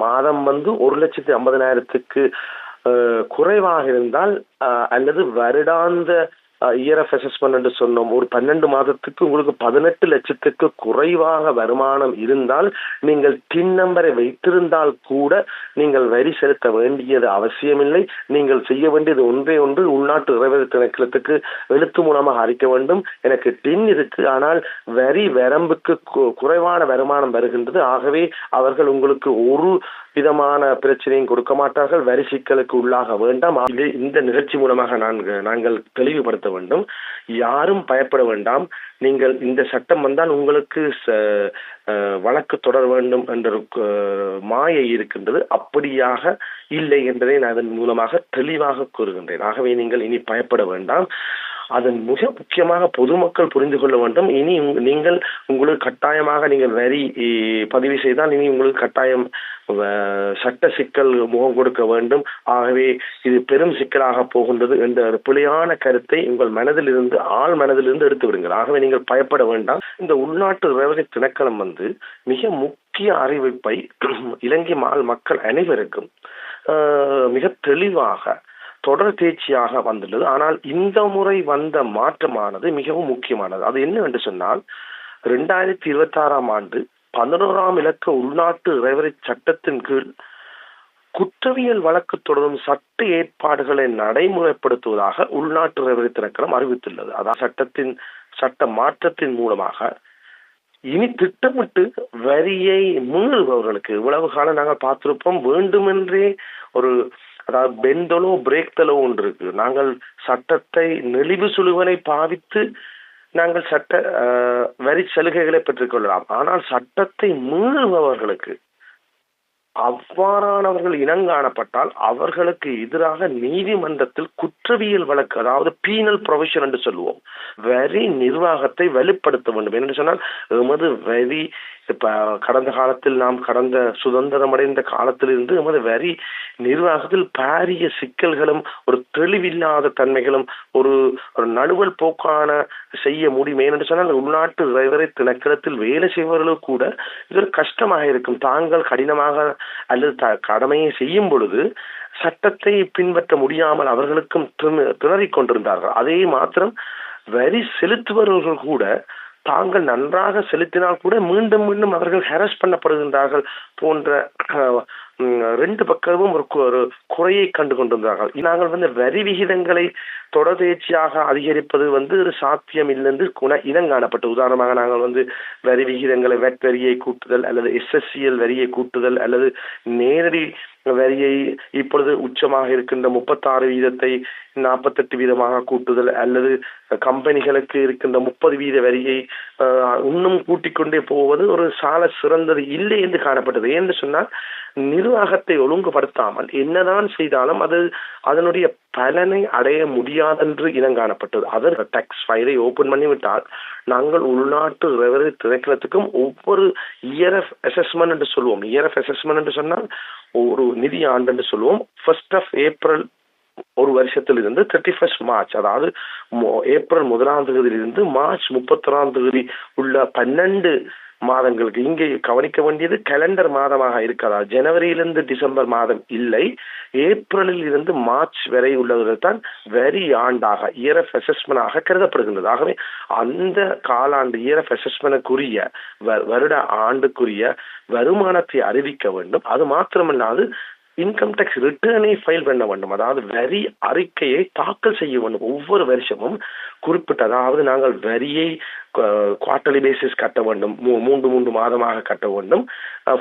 மாதம் 1,50,000க்கு குறைவாக இருந்தால் அல்லது வருடாந்த இயர்எஃப் அசஸ்மெண்ட் என்று சொன்னோம், ஒரு 12 மாதத்துக்கு உங்களுக்கு 18 லட்சத்துக்கு குறைவாக வருமானம் இருந்தால் நீங்கள் டின் நம்பரை வைத்திருந்தால் கூட நீங்கள் வரி செலுத்த வேண்டியது அவசியமில்லை. நீங்கள் செய்ய வேண்டியது ஒன்றே ஒன்று, உள்நாட்டு இறைவரி திணைக்களத்துக்கு எழுத்து மூலமாக அறிக்க வேண்டும், எனக்கு டின் இருக்கு ஆனால் வரி வரம்புக்கு குறைவான வருமானம் வருகின்றது, ஆகவே அவர்கள் உங்களுக்கு ஒரு விதமான பிரச்சனையும் கொடுக்க மாட்டார்கள், வரி சிக்கலுக்கு உள்ளாக வேண்டாம். இந்த நிகழ்ச்சி மூலமாக நாங்கள் தெளிவுபடுத்த வேண்டும். யாரும் பயப்பட வேண்டாம். நீங்கள் இந்த சட்டம் வந்தால் உங்களுக்கு வழக்கு தொடர வேண்டும் என்ற மாயை இருக்கின்றது. அப்படியாக இல்லை என்பதை நான் அதன் மூலமாக தெளிவாக கூறுகின்றேன். ஆகவே நீங்கள் இனி பயப்பட வேண்டாம். அதன் மிக முக்கியமாக பொதுமக்கள் புரிந்து கொள்ள வேண்டும். இனி நீங்கள் உங்களுக்கு கட்டாயமாக நீங்கள் வரி பதிவு செய்தால் இனி உங்களுக்கு கட்டாயம் சட்ட சிக்கல் முகம் கொடுக்க வேண்டும். ஆகவே இது பெரும் சிக்கலாக போகின்றது என்ற பிழையான கருத்தை உங்கள் மனதிலிருந்து ஆள் மனதிலிருந்து எடுத்து விடுங்கள். ஆகவே நீங்கள் பயப்பட வேண்டாம். இந்த உள்நாட்டு இறைவரி திணைக்களம் மிக முக்கிய அறிவிப்பை இலங்கை மக்கள் அனைவருக்கும் மிக தெளிவாக தொடர் தேர்ச்சியாக வந்துள்ளது. ஆனால் இந்த முறை வந்த மாற்றமானது மிகவும் முக்கியமானது. அது என்னவென்று சொன்னால், 2026ஆம் ஆண்டு 11ஆம் இலக்க உள்நாட்டு இறைவரி சட்டத்தின் கீழ் குற்றவியல் வழக்கு தொடரும் சட்ட ஏற்பாடுகளை நடைமுறைப்படுத்துவதாக உள்நாட்டு இறைவரி திணைக்களம் அறிவித்துள்ளது. அதாவது சட்ட மாற்றத்தின் மூலமாக இனி திட்டமிட்டு வரியை மீறுபவர்களுக்கு, இவ்வளவு காலம் நாங்கள் பார்த்திருப்போம், வேண்டுமென்றே அதாவது பெண்டலோ பிரேக்தலோ ஒன்று இருக்கு. நாங்கள் சட்டத்தை நெளிவு சுழுவனை பாவித்து நாங்கள் வரி சலுகைகளை பெற்றுக்கொள்ளலாம். ஆனால் சட்டத்தை மீறுபவர்களுக்கு, அவ்வாறானவர்கள் இனங்காணப்பட்டால் அவர்களுக்கு எதிராக நீதிமன்றத்தில் குற்றவியல் வழக்கு, அதாவது பீனல் ப்ரொவிஷன் என்று சொல்லுவோம், வரி நிர்வாகத்தை வலுப்படுத்த வேண்டும். என்று சொன்னால் எமது வரி கடந்த காலத்தில் கடந்த சுதந்திரமடைந்த காலத்திலிருந்து எமது வரி நிர்வாகத்தில் பாரிய சிக்கல்களும் ஒரு தெளிவில்லாத தன்மைகளும் ஒரு நடுவல் போக்கான செய்ய முடியும். ஏனென்று சொன்னால் உள்நாட்டு இறைவரி திணைக்களத்தில் வேலை செய்பவர்களுக்கு கூட இது ஒரு கஷ்டமாக இருக்கும். தாங்கள் கடினமாக அல்லது கடமையை செய்யும் பொழுது சட்டத்தை பின்பற்ற முடியாமல் அவர்களுக்கும் திணறிக் கொண்டிருந்தார்கள். அதே மாத்திரம் வரி செலுத்துபவர்கள் கூட தாங்கள் நன்றாக செலுத்தினால் கூட மீண்டும் மீண்டும் அவர்கள் ஹராஸ் பண்ணப்படுகின்றார்கள் போன்ற ரெண்டு பக்கமும் ஒரு குறையை கண்டு கொண்டிருந்தார்கள். நாங்கள் வரி விகிதங்களை தொடர்ச்சியாக அதிகரிப்பது ஒரு சாத்தியம் இல்லைன்னு இனங்காணப்பட்ட. உதாரணமாக நாங்கள் வரி விகிதங்களை வெட் வரியை கூட்டுதல் அல்லது எஸ்எஸ்சிஎல் வரியை கூட்டுதல் அல்லது நேரடி வரியை இப்பொழுது உச்சமாக இருக்கின்ற 36 வீதத்தை 48 வீதமாக கூட்டுதல் அல்லது கம்பெனிகளுக்கு இருக்கின்ற 30 வீத வரியை இன்னும் கூட்டிக் கொண்டே போவது ஒரு சால சிறந்தது இல்லை என்று காணப்பட்டது. ஏன்னு சொன்னால் நிர்வாகத்தை ஒழுங்குபடுத்தாமல் என்னதான் செய்தாலும் அதனுடைய பலனை அடைய முடியாதென்று இனங்காணப்பட்டது. அதற்கு டாக்ஸ் ஃபைலை ஓபன் பண்ணிவிட்டால் நாங்கள் உள்நாட்டு இறைவரி திணைக்களத்துக்கும் ஒவ்வொரு இயர்எஃப் அசஸ்மெண்ட் என்று சொல்லுவோம். இயர்எஃப் அசஸ்மெண்ட் என்று சொன்னால் ஒரு நிதி ஆண்டு என்று சொல்லுவோம். 1st of April ஒரு வருஷத்திலிருந்து 31st March, அதாவது ஏப்ரல் 1ஆம் தேதியிலிருந்து மார்ச் 31ஆம் தேதி உள்ள 12 மாதங்களுக்கு இங்கே கவனிக்க வேண்டியது கேலண்டர் மாதமாக இருக்கிறதா. ஜனவரியிலிருந்து டிசம்பர் மாதம் இல்லை, ஏப்ரலில் இருந்து மார்ச் வரை உள்ளவர்கள் தான் வரி ஆண்டாக இயர்எஃப் அசஸ்மெண்டாக கருதப்படுகின்றது. ஆகவே அந்த காலாண்டு இயர்எஃப் அசஸ்மெண்டுக்குரிய வருட ஆண்டுக்குரிய வருமானத்தை அறிவிக்க வேண்டும். அது மாத்திரமல்லாது இன்கம் டேக்ஸ் ரிட்டர்னை ஃபைல் பண்ண வேண்டும். அதாவது வரி அறிக்கையை தாக்கல் செய்ய வேண்டும். ஒவ்வொரு வருஷமும் குறிப்பிட்ட, அதாவது நாங்கள் வரியை குவார்டர்லி பேசிஸ் கட்ட வேண்டும், 3 மாதமாக கட்ட வேண்டும்.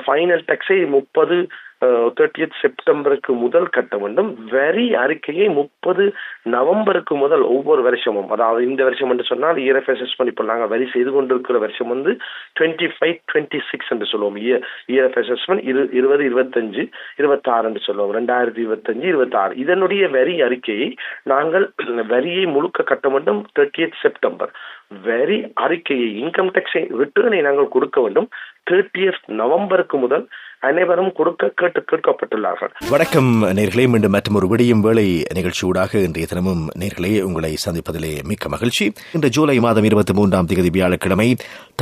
ஃபைனல் டேக்ஸை 30th செப்டம்பருக்கு முதல் கட்ட வேண்டும். வரி அறிக்கையை 30 நவம்பருக்கு முதல் ஒவ்வொரு வருஷமும், அதாவது இந்த வருஷம் என்று சொன்னால் இயர்எஃப் அசஸ்மெண்ட் இப்போ நாங்கள் வரி செய்து கொண்டிருக்கிற வருஷம் 25-26 என்று சொல்லுவோம். இயர்எஃப் அசஸ்மெண்ட் 20-25 26 என்று சொல்லுவோம். 2025-26 இதனுடைய வரி அறிக்கையை நாங்கள் வரியை முழுக்க கட்ட வேண்டும். 30th செப்டம்பர் வரி அறிக்கையை இன்கம் டேக்ஸ் ரிட்டர்னை நாங்கள் கொடுக்க வேண்டும். 30th நவம்பருக்கு முதல் அனைவரும் கொடுக்க கேட்கப்பட்டுள்ளார்கள். வணக்கம் நேர்களே, மீண்டும் மற்றும் ஒரு விடியும் வேளை நிகழ்ச்சியூடாக இன்றைய தினமும் நேர்களே உங்களை சந்திப்பதிலே மிக்க மகிழ்ச்சி. இன்று ஜூலை மாதம் 23ஆம் தேதி வியாழக்கிழமை,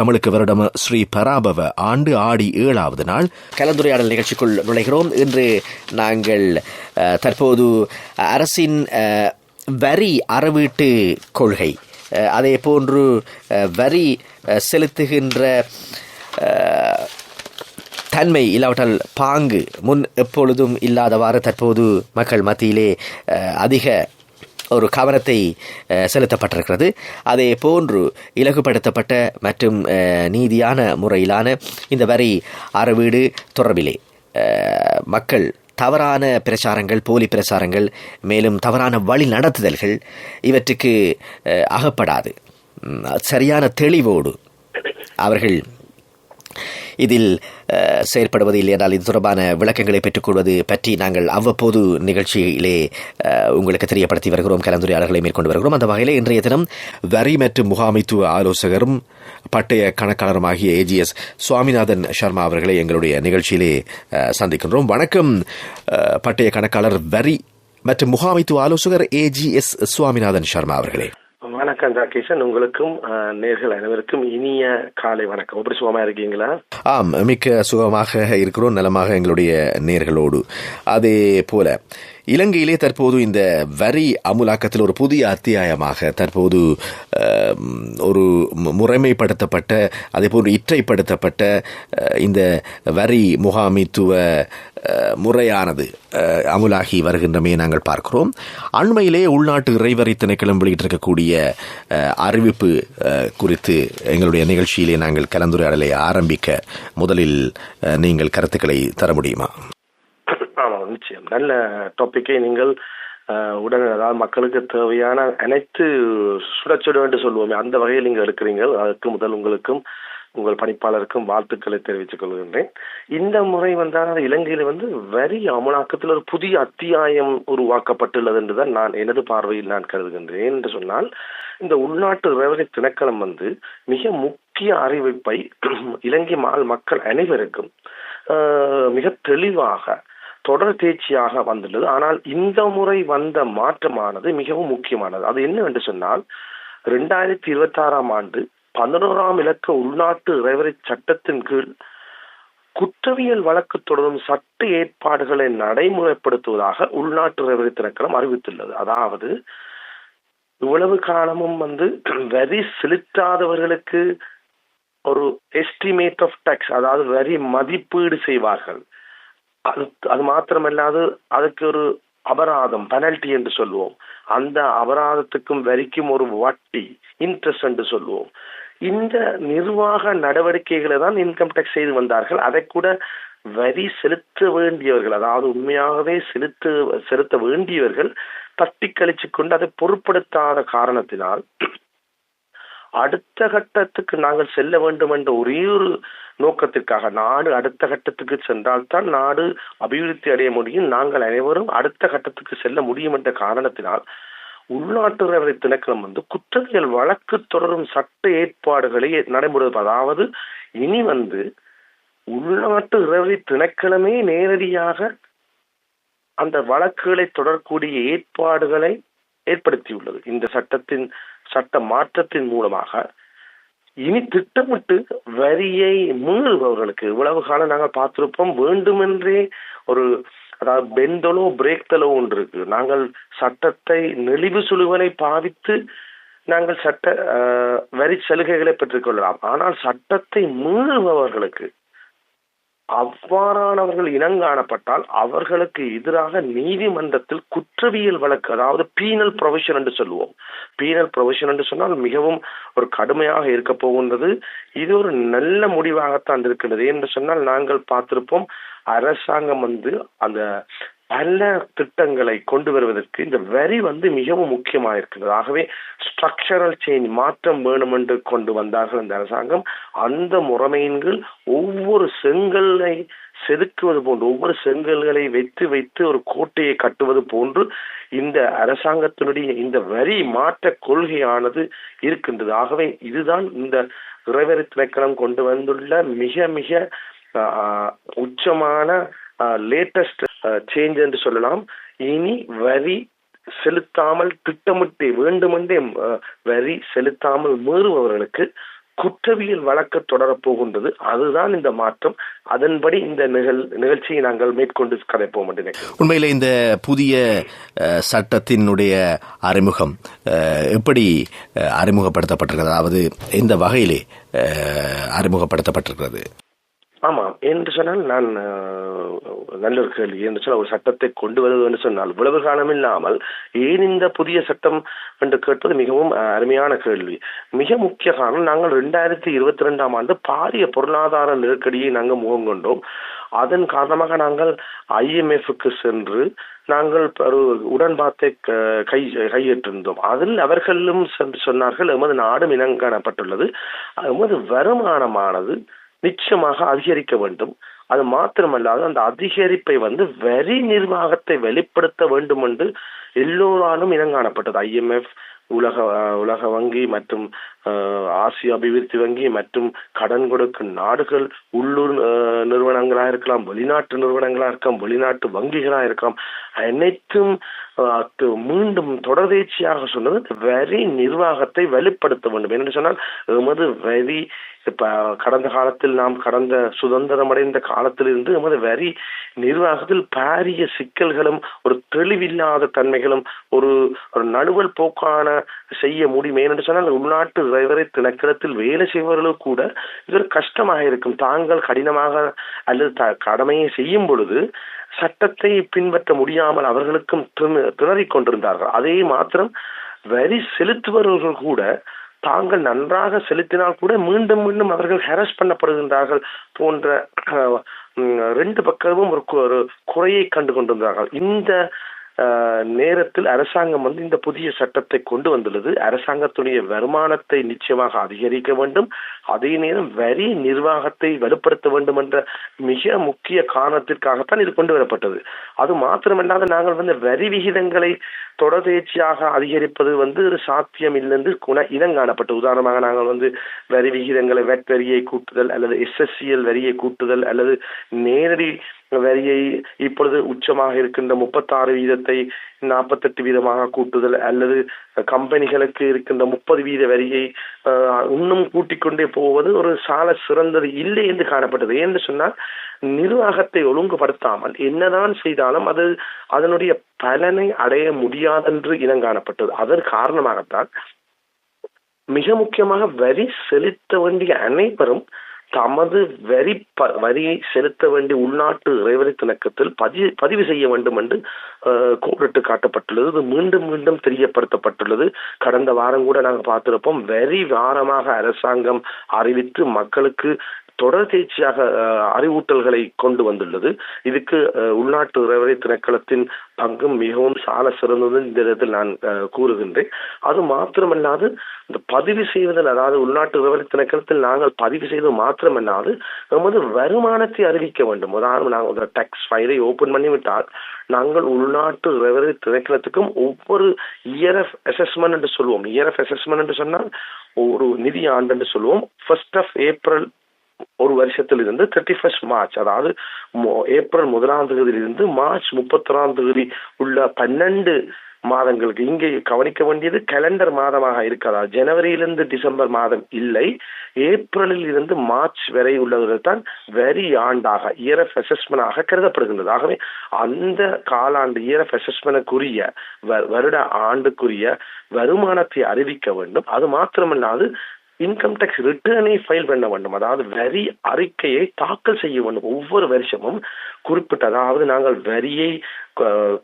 தமிழுக்கு வருடம் ஸ்ரீ பராபவ ஆண்டு ஆடி 7வது நாள். கலந்துரையாடல் நிகழ்ச்சிக்குள் நுழைகிறோம். இன்று நாங்கள் தற்போது அரசின் வரி அறவீட்டு கொள்கை, அதே போன்று வரி செலுத்துகின்ற தன்மை இல்லாவிட்டால் பாங்கு முன் எப்பொழுதும் இல்லாதவாறு தற்போது மக்கள் மத்தியிலே அதிக ஒரு கவனத்தை செலுத்தப்பட்டிருக்கிறது. அதே போன்று இலகுபடுத்தப்பட்ட மற்றும் நீதியான முறையிலான இந்த வரி அறவீடு தொடர்பிலே மக்கள் தவறான பிரச்சாரங்கள், போலி பிரச்சாரங்கள், மேலும் தவறான வழி நடத்துதல்கள் இவற்றுக்கு அகப்படாது சரியான தெளிவோடு அவர்கள் இதில் செயற்படுவது இல்லை என்றால் இது தொடர்பான விளக்கங்களை பெற்றுக்கொள்வது பற்றி நாங்கள் அவ்வப்போது நிகழ்ச்சியிலே உங்களுக்கு தெரியப்படுத்தி வருகிறோம், கலந்துரையாடல்களை மேற்கொண்டு வருகிறோம். அந்த வகையிலே இன்றைய தினம் வரி மற்றும் முகாமைத்துவ ஆலோசகரும் பட்டய கணக்காளருமாகிய AGS சுவாமிநாதன் சர்மா அவர்களை எங்களுடைய நிகழ்ச்சியிலே சந்திக்கின்றோம். வணக்கம் பட்டய கணக்காளர், வரி மற்றும் முகாமைத்துவ ஆலோசகர் AGS சுவாமிநாதன் சர்மா அவர்களே. வணக்கம் ஜாகேஷன், உங்களுக்கும் நேர்கள் அனைவருக்கும் இனிய காலை வணக்கம். எப்படி சுகமா இருக்கீங்களா? ஆம், மிக்க சுகமாக இருக்கிறோம், நலமாக எங்களுடைய நேர்களோடு. அதே போல இலங்கையிலே தற்போது இந்த வரி அமுலாக்கத்தில் ஒரு புதிய அத்தியாயமாக தற்போது ஒரு முறைமைப்படுத்தப்பட்ட, அதே போன்று இற்றைப்படுத்தப்பட்ட இந்த வரி முகாமைத்துவ முறையானது அமுலாகி வருகின்றமே நாங்கள் பார்க்கிறோம். அண்மையிலே உள்நாட்டு இறைவரி திணைக்களம் வெளியிட்டிருக்கக்கூடிய அறிவிப்பு குறித்து எங்களுடைய நிகழ்ச்சியிலே நாங்கள் கலந்துரையாடலை ஆரம்பிக்க முதலில் நீங்கள் கருத்துக்களை தர முடியுமா? ஆமாம், நிச்சயம். நல்ல டாபிக்கை நீங்கள் உடனே, அதாவது மக்களுக்கு தேவையான அனைத்து சுடச்சுட என்று சொல்லுவோமே அந்த வகையில் நீங்கள் எடுக்கிறீங்க. அதற்கு முதல் உங்களுக்கும் உங்கள் பணிப்பாளருக்கும் வாழ்த்துக்களை தெரிவித்துக் கொள்கின்றேன். இந்த முறை வந்தால் இலங்கையில வரி அமலாக்கத்தில் ஒரு புதிய அத்தியாயம் உருவாக்கப்பட்டுள்ளது என்றுதான் நான் எனது பார்வையில் நான் கருதுகின்றேன். என்று சொன்னால், இந்த உள்நாட்டு ரெவன்யூ திணைக்களம் மிக முக்கிய அறிவிப்பை இலங்கை மக்கள் அனைவருக்கும் மிக தெளிவாக தொடர் தேர்ச்சியாக வந்துள்ளது. ஆனால் இந்த முறை வந்த மாற்றமானது மிகவும் முக்கியமானது. அது என்னவென்று சொன்னால், 2026ஆம் ஆண்டு 11ஆம் இலக்க உள்நாட்டு இறைவரி சட்டத்தின் கீழ் குற்றவியல் வழக்கு தொடரும் சட்ட ஏற்பாடுகளை நடைமுறைப்படுத்துவதாக உள்நாட்டு இறைவரி திணைக்களம் அறிவித்துள்ளது. அதாவது இவ்வளவு காலமும் வரி செலுத்தாதவர்களுக்கு ஒரு எஸ்டிமேட் ஆஃப் டாக்ஸ், அதாவது வரி மதிப்பீடு செய்வார்கள். அது மாத்திரமல்லாது அதுக்கு ஒரு அபராதம், பெனல்டி என்று சொல்லுவோம். அந்த அபராதத்துக்கும் வரிக்கும் ஒரு வட்டி, இன்ட்ரெஸ்ட் என்று சொல்லுவோம். இந்த நிர்வாக நடவடிக்கைகளை தான் இன்கம் டாக்ஸ் செய்து வந்தார்கள். அதை கூட வரி செலுத்த வேண்டியவர்கள், அதாவது உண்மையாகவே செலுத்த வேண்டியவர்கள் தட்டி கழிச்சு கொண்டு அதை பொருட்படுத்தாத காரணத்தினால் அடுத்த கட்டத்துக்கு நாங்கள் செல்ல வேண்டும் என்ற ஒரே ஒரு நோக்கத்திற்காக, நாடு அடுத்த கட்டத்துக்கு சென்றால்தான் நாடு அபிவிருத்தி அடைய முடியும், நாங்கள் அனைவரும் அடுத்த கட்டத்துக்கு செல்ல முடியும் என்ற காரணத்தினால் உள்நாட்டு ரெவன்யூ திணைக்களம் குற்றவியல் வழக்கு தொடரும் சட்ட ஏற்பாடுகளை நடைமுறை. அதாவது இனி உள்நாட்டு ரெவன்யூ திணைக்களமே நேரடியாக அந்த வழக்குகளை தொடரக்கூடிய ஏற்பாடுகளை ஏற்படுத்தியுள்ளது. இந்த சட்ட மாற்றத்தின் மூலமாக இனி திட்டமிட்டு வரியை மீறுபவர்களுக்கு, இவ்வளவு காலம் நாங்கள் பார்த்திருப்போம், வேண்டுமென்றே ஒரு, அதாவது பெந்தலோ பிரேக்தலோ ஒன்று இருக்கு. நாங்கள் சட்டத்தை நெளிவு சுழுவனை பாவித்து நாங்கள் வரி சலுகைகளை பெற்றுக்கொள்ளலாம். ஆனால் சட்டத்தை மீறுபவர்களுக்கு, அவ்வாறானவர்கள் இனங்காணப்பட்டால் அவர்களுக்கு எதிராக நீதிமன்றத்தில் குற்றவியல் வழக்கு, அதாவது பீனல் ப்ரொவிஷன் என்று சொல்லுவோம். பீனல் ப்ரொவிஷன் என்று சொன்னால் மிகவும் ஒரு கடுமையாக இருக்க போகின்றது. இது ஒரு நல்ல முடிவாகத்தான் இருக்கின்றது. என்று சொன்னால், நாங்கள் பார்த்திருப்போம், அரசாங்கம் அந்த பல திட்டங்களை கொண்டு வருவதற்கு இந்த வரி மிகவும் முக்கியமாக இருக்கின்றது. ஆகவே ஸ்ட்ரக்சரல் சேஞ்ச், மாற்றம் வேணும் என்று கொண்டு வந்தார்கள் இந்த அரசாங்கம். அந்த முறைமையின் ஒவ்வொரு செங்கலை செதுக்குவது போன்று, ஒவ்வொரு செங்கல்களை வைத்து ஒரு கோட்டையை கட்டுவது போன்று இந்த அரசாங்கத்தினுடைய இந்த வரி மாற்ற கொள்கையானது இருக்கின்றது. ஆகவே இதுதான் இந்த இறைவரி திணைக்களம் கொண்டு வந்துள்ள மிக மிக உச்சமான லேட்டஸ்ட் சேஞ்ச் என்று சொல்லலாம். இனி வரி செலுத்தாமல் திட்டமிட்டு வேண்டுமென்றே வரி செலுத்தாமல் மீறுபவர்களுக்கு குற்றவியல் வழக்கு தொடரப் போகின்றது. அதுதான் இந்த மாற்றம். அதன்படி இந்த நிகழ்ச்சியை நாங்கள் மேற்கொண்டு கதைப்போம் என்று நினைக்கிறேன். உண்மையிலே இந்த புதிய சட்டத்தினுடைய அறிமுகம் எப்படி அறிமுகப்படுத்தப்பட்டிருக்கிறது, அதாவது எந்த வகையிலே அறிமுகப்படுத்தப்பட்டிருக்கிறது? ஆமாம் என்று சொன்னால், நான் நல்ல ஒரு கேள்வி என்று சொன்னால், ஒரு சட்டத்தை கொண்டு வருவது என்று சொன்னால் இவ்வளவு காலம் இல்லாமல் ஏன் இந்த புதிய சட்டம் என்று கேட்பது மிகவும் அருமையான கேள்வி. மிக முக்கிய காரணம், நாங்கள் 2022 பாரிய பொருளாதார நெருக்கடியை நாங்கள் முகம் கொண்டோம். அதன் காரணமாக நாங்கள் IMF-க்கு சென்று நாங்கள் ஒரு உடன்பாட்டை கையேற்றிருந்தோம். அதில் அவர்களும் சொன்னார்கள், எமது நாடும் இனங்காணப்பட்டுள்ளது, எமது வருமானமானது நிச்சயமாக அதிகரிக்க வேண்டும். அது மாத்திரமல்லாது அந்த அதிகரிப்பை வரி நிர்வாகத்தை வெளிப்படுத்த வேண்டும் என்று எல்லோராலும் இனங்காணப்பட்டது. IMF, உலக வங்கி மற்றும் ஆசிய அபிவிருத்தி வங்கி மற்றும் கடன் கொடுக்கும் நாடுகள், உள்ளூர் நிறுவனங்களாக இருக்கலாம், வெளிநாட்டு நிறுவனங்களாக இருக்கலாம், வெளிநாட்டு வங்கிகளாக இருக்கலாம், அனைத்தும் மீண்டும் தொடர்ச்சியாக சொன்னது வரி நிர்வாகத்தை வெளிப்படுத்த வேண்டும் என்று சொன்னால், எமது வரி இப்ப கடந்த காலத்தில் கடந்த சுதந்திரம் அடைந்த காலத்திலிருந்து எமது வரி நிர்வாகத்தில் பாரிய சிக்கல்களும் ஒரு தெளிவில்லாத தன்மைகளும் ஒரு நடுவல் போக்கான செய்ய முடியும். ஏனென்று சொன்னால், உள்நாட்டு வரி திணைக்களத்தில் வேலை செய்பவர்களுக்கு கூட இது ஒரு கஷ்டமாக இருக்கும். தாங்கள் கடினமாக அல்லது கடமையை செய்யும் பொழுது சட்டத்தை பின்பற்ற முடியாமல் அவர்களுக்கும் திணறிக் கொண்டிருந்தார்கள். அதே மாத்திரம் வரி செலுத்துபவர்கள் கூட தாங்கள் நன்றாக செலுத்தினால் கூட மீண்டும் மீண்டும் அவர்கள் ஹராஸ் பண்ணப்படுகின்றார்கள் போன்ற ரெண்டு பக்கமும் ஒரு குறையை கண்டு கொண்டிருந்தார்கள். இந்த நேரத்தில் அரசாங்கம் இந்த புதிய சட்டத்தை கொண்டு வந்துள்ளது. அரசாங்கத்துடைய வருமானத்தை நிச்சயமாக அதிகரிக்க வேண்டும், அதே நேரம் வரி நிர்வாகத்தை வலுப்படுத்த வேண்டும் என்ற மிக முக்கிய காரணத்திற்காகத்தான் இது கொண்டு வரப்பட்டது. அது மாத்திரமல்லாத நாங்கள் வரி விகிதங்களை தொடர்ச்சியாக அதிகரிப்பது ஒரு சாத்தியம் இல்லை என்று இனங்காணப்பட்டது. உதாரணமாக நாங்கள் வரி விகிதங்களை வெட் வரியை கூட்டுதல் அல்லது SSCL வரியை கூட்டுதல் அல்லது நேரடி வரியை இப்பொழுது உச்சமாக இருக்கின்ற 36% 48% கூட்டுதல் அல்லது கம்பெனிகளுக்கு இருக்கின்ற 30% வரியை இன்னும் கூட்டிக் கொண்டே போவது ஒரு சால சிறந்தது இல்லை என்று காணப்பட்டது. என்று சொன்னால், நிர்வாகத்தை ஒழுங்குபடுத்தாமல் என்னதான் செய்தாலும் அது அதனுடைய பலனை அடைய முடியாதென்று இனங்காணப்பட்டது. அதன் காரணமாகத்தான் மிக முக்கியமாக வரி செலுத்த வேண்டிய அனைவரும் தமது வரியை செலுத்த வேண்டிய உள்நாட்டு இறைவரி திணக்கத்தில் பதிவு செய்ய வேண்டும் என்று கோடிட்டு காட்டப்பட்டுள்ளது. இது மீண்டும் மீண்டும் தெரியப்படுத்தப்பட்டுள்ளது. கடந்த வாரம் கூட நாங்கள் பார்த்திருப்போம். வரி வாரமாக அரசாங்கம் அறிவித்து மக்களுக்கு தொடர்ச்சியாக அறிவூட்டல்களை கொண்டு வந்துள்ளது. இதுக்கு உள்நாட்டு இறைவரி திணைக்களத்தின் பங்கும் மிகவும் சால சிறந்தது இந்த இடத்தில் நான் கூறுகின்றேன். அது மாத்திரமல்லாது இந்த பதிவு செய்வதில், அதாவது உள்நாட்டு இறைவரி திணைக்களத்தில் நாங்கள் பதிவு செய்வது மாத்திரமல்லாது நமது வருமானத்தை அறிவிக்க வேண்டும். உதாரணம், நாங்கள் டாக்ஸ் ஃபைலை ஓபன் பண்ணிவிட்டால் நாங்கள் உள்நாட்டு இறைவரி திணைக்களத்துக்கும் ஒவ்வொரு இயர் ஆஃப் அசஸ்மெண்ட் என்று சொல்லுவோம். இயர் ஆஃப் அசஸ்மெண்ட் என்று சொன்னால் ஒரு நிதி ஆண்டு என்று சொல்லுவோம். 1 April ஒரு வருஷத்திலிருந்து 31 March, அதாவது ஏப்ரல் 1 மார்ச் 31 உள்ள 12 மாதங்களுக்கு இங்கே கவனிக்க வேண்டியது கேலண்டர் மாதமாக இருக்கிறதா. ஜனவரியிலிருந்து டிசம்பர் மாதம் இல்லை, ஏப்ரலில் இருந்து மார்ச் வரை உள்ளவர்கள் தான் வரி ஆண்டாக இயர் ஆஃப் அசஸ்மெண்டாக கருதப்படுகின்றது. ஆகவே அந்த காலாண்டு இயர் ஆஃப் அசஸ்மெண்டுக்குரிய வருட ஆண்டுக்குரிய வருமானத்தை அறிவிக்க வேண்டும். அது மாத்திரமல்லாது இன்கம் டேக்ஸ் ரிட்டர்னை ஃபைல் பண்ண வேண்டும், அதாவது வரி அறிக்கையை தாக்கல் செய்ய வேண்டும். ஒவ்வொரு வருஷமும் குறிப்பிட்ட, அதாவது நாங்கள் வரியை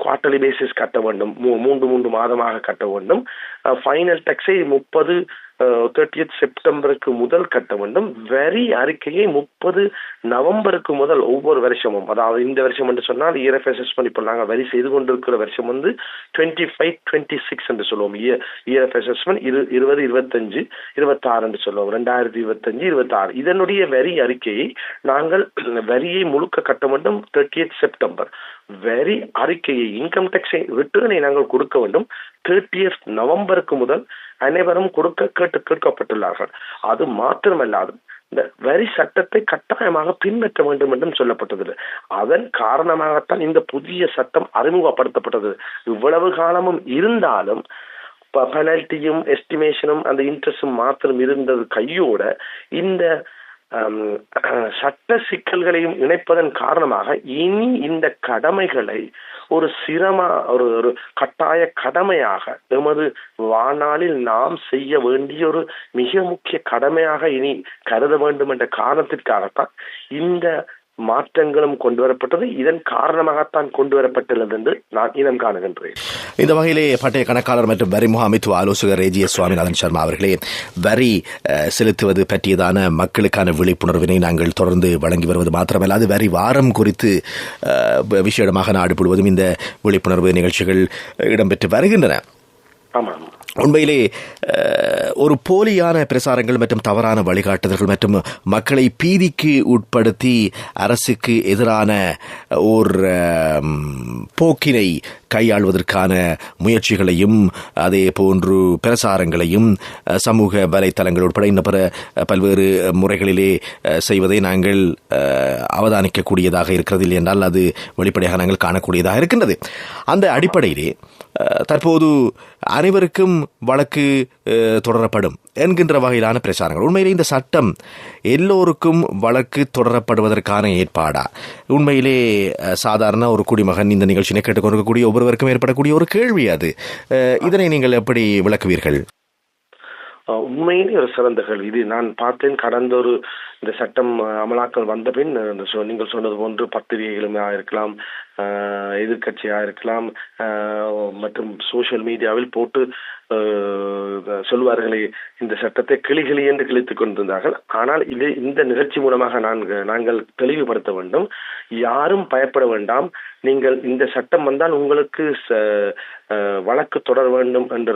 குவார்டர்லி பேசிஸ் கட்ட வேண்டும், 3 மாதமாக கட்ட வேண்டும். ஃபைனல் டேக்ஸை 30 செப்டம்பருக்கு முதல் கட்ட வேண்டும். வரி அறிக்கையை 30 நவம்பருக்கு முதல் ஒவ்வொரு வருஷமும், அதாவது இந்த வருஷம் என்று சொன்னால் இயர் ஆஃப் அசஸ்மெண்ட் இப்போ நாங்கள் வரி செய்து கொண்டிருக்கிற வருஷம் 25-26 என்று சொல்லுவோம். இயர் ஆஃப் அசஸ்மெண்ட் 20, 25, 26 என்று சொல்லுவோம். 2025, 26 இதனுடைய வரி அறிக்கையை நாங்கள் வரியை முழுக்க கட்ட வேண்டும் 30 செப்டம்பர். வரி அறிக்கையை, இன்கம் டேக்ஸ் ரிட்டர்னை நாங்கள் கொடுக்க வேண்டும் 30 நவம்பருக்கு முதல் அனைவரும் கொடுக்க கேட்கப்பட்டுள்ளார்கள். அது மாத்திரமல்லாது இந்த வரி சட்டத்தை கட்டாயமாக பின்பற்ற வேண்டும் என்றும் சொல்லப்பட்டது. அதன் காரணமாகத்தான் இந்த புதிய சட்டம் அறிமுகப்படுத்தப்பட்டது. இவ்வளவு காலமும் இருந்தாலும் பெனல்ட்டியும் எஸ்டிமேஷனும் அந்த இன்ட்ரெஸ்டும் மாத்திரம் இருந்தது கையோட இந்த சட்ட சிக்கல்களையும் இணைப்பதன் காரணமாக இனி இந்த கடமைகளை ஒரு ஒரு கட்டாய கடமையாக எமது வாழ்நாளில் நாம் செய்ய வேண்டிய ஒரு மிக முக்கிய கடமையாக இனி கருத வேண்டும் என்ற காரணத்திற்காகத்தான் இந்த மாற்றங்களும் கொண்டு வரப்பட்டது. இதன் காரணமாகத்தான் கொண்டு வரப்பட்டுள்ளது என்று நான் இனம் காணுகின்றேன். இந்த வகையிலே பட்டய கணக்காளர் மற்றும் வரி முகாமைத்துவ ஆலோசகர் ரேஜிய சுவாமிநாதன் சர்மா அவர்களே, வரி செலுத்துவது பற்றியதான மக்களுக்கான விழிப்புணர்வினை நாங்கள் தொடர்ந்து வழங்கி வருவது மாத்திரமல்லாது வரி வாரம் குறித்து விசேடமாக நாடு முழுவதும் இந்த விழிப்புணர்வு நிகழ்ச்சிகள் இடம்பெற்று வருகின்றன. உண்மையிலே ஒரு போலியான பிரசாரங்கள் மற்றும் தவறான வழிகாட்டுதல்கள் மற்றும் மக்களை பீதிக்கு உட்படுத்தி அரசுக்கு எதிரான ஒரு போக்கினை கையாள்வதற்கான முயற்சிகளையும் அதே போன்று பிரசாரங்களையும் சமூக வலைத்தளங்கள் உட்பட இன்னும் பல்வேறு முறைகளிலே செய்வதை நாங்கள் அவதானிக்கக்கூடியதாக இருக்கிறது. இல்லை என்றால் அது வெளிப்படையாக நாங்கள் காணக்கூடியதாக இருக்கின்றது. அந்த அடிப்படையிலே தற்போது அனைவருக்கும் வழக்கு தொடரப்படும் என்கின்ற வகையிலான பிரச்சாரங்கள். உண்மையிலே இந்த சட்டம் எல்லோருக்கும் வழக்கு தொடரப்படுவதற்கான ஏற்பாடா? உண்மையிலே சாதாரண ஒரு குடிமகன் இந்த நிகழ்ச்சியை கேட்டுக்கொண்டிருக்கக்கூடிய ஒவ்வொருவருக்கும் ஏற்படக்கூடிய ஒரு கேள்வி அது. இதனை நீங்கள் எப்படி விளக்குவீர்கள்? உண்மையிலே ஒரு சிறந்த கேள்வி. இது நான் பார்த்தேன். கடந்த ஒரு இந்த சட்டம் அமலாக்கல் வந்த பின் நீங்கள் சொன்னது போன்று பத்திரிகைகளுமே இருக்கலாம், எதிர்கட்சியாக இருக்கலாம், மற்றும் சோசியல் மீடியாவில் போட்டு சொல்வார்களே இந்த சட்டத்தை கிளிகிளி என்று கிழித்துக் கொண்டிருந்தார்கள். ஆனால் இது இந்த நிகழ்ச்சி மூலமாக நாங்கள் தெளிவுபடுத்த வேண்டும். யாரும் பயப்பட வேண்டாம். நீங்கள் இந்த சட்டம் வந்தால் உங்களுக்கு வழக்கு தொடர வேண்டும் என்ற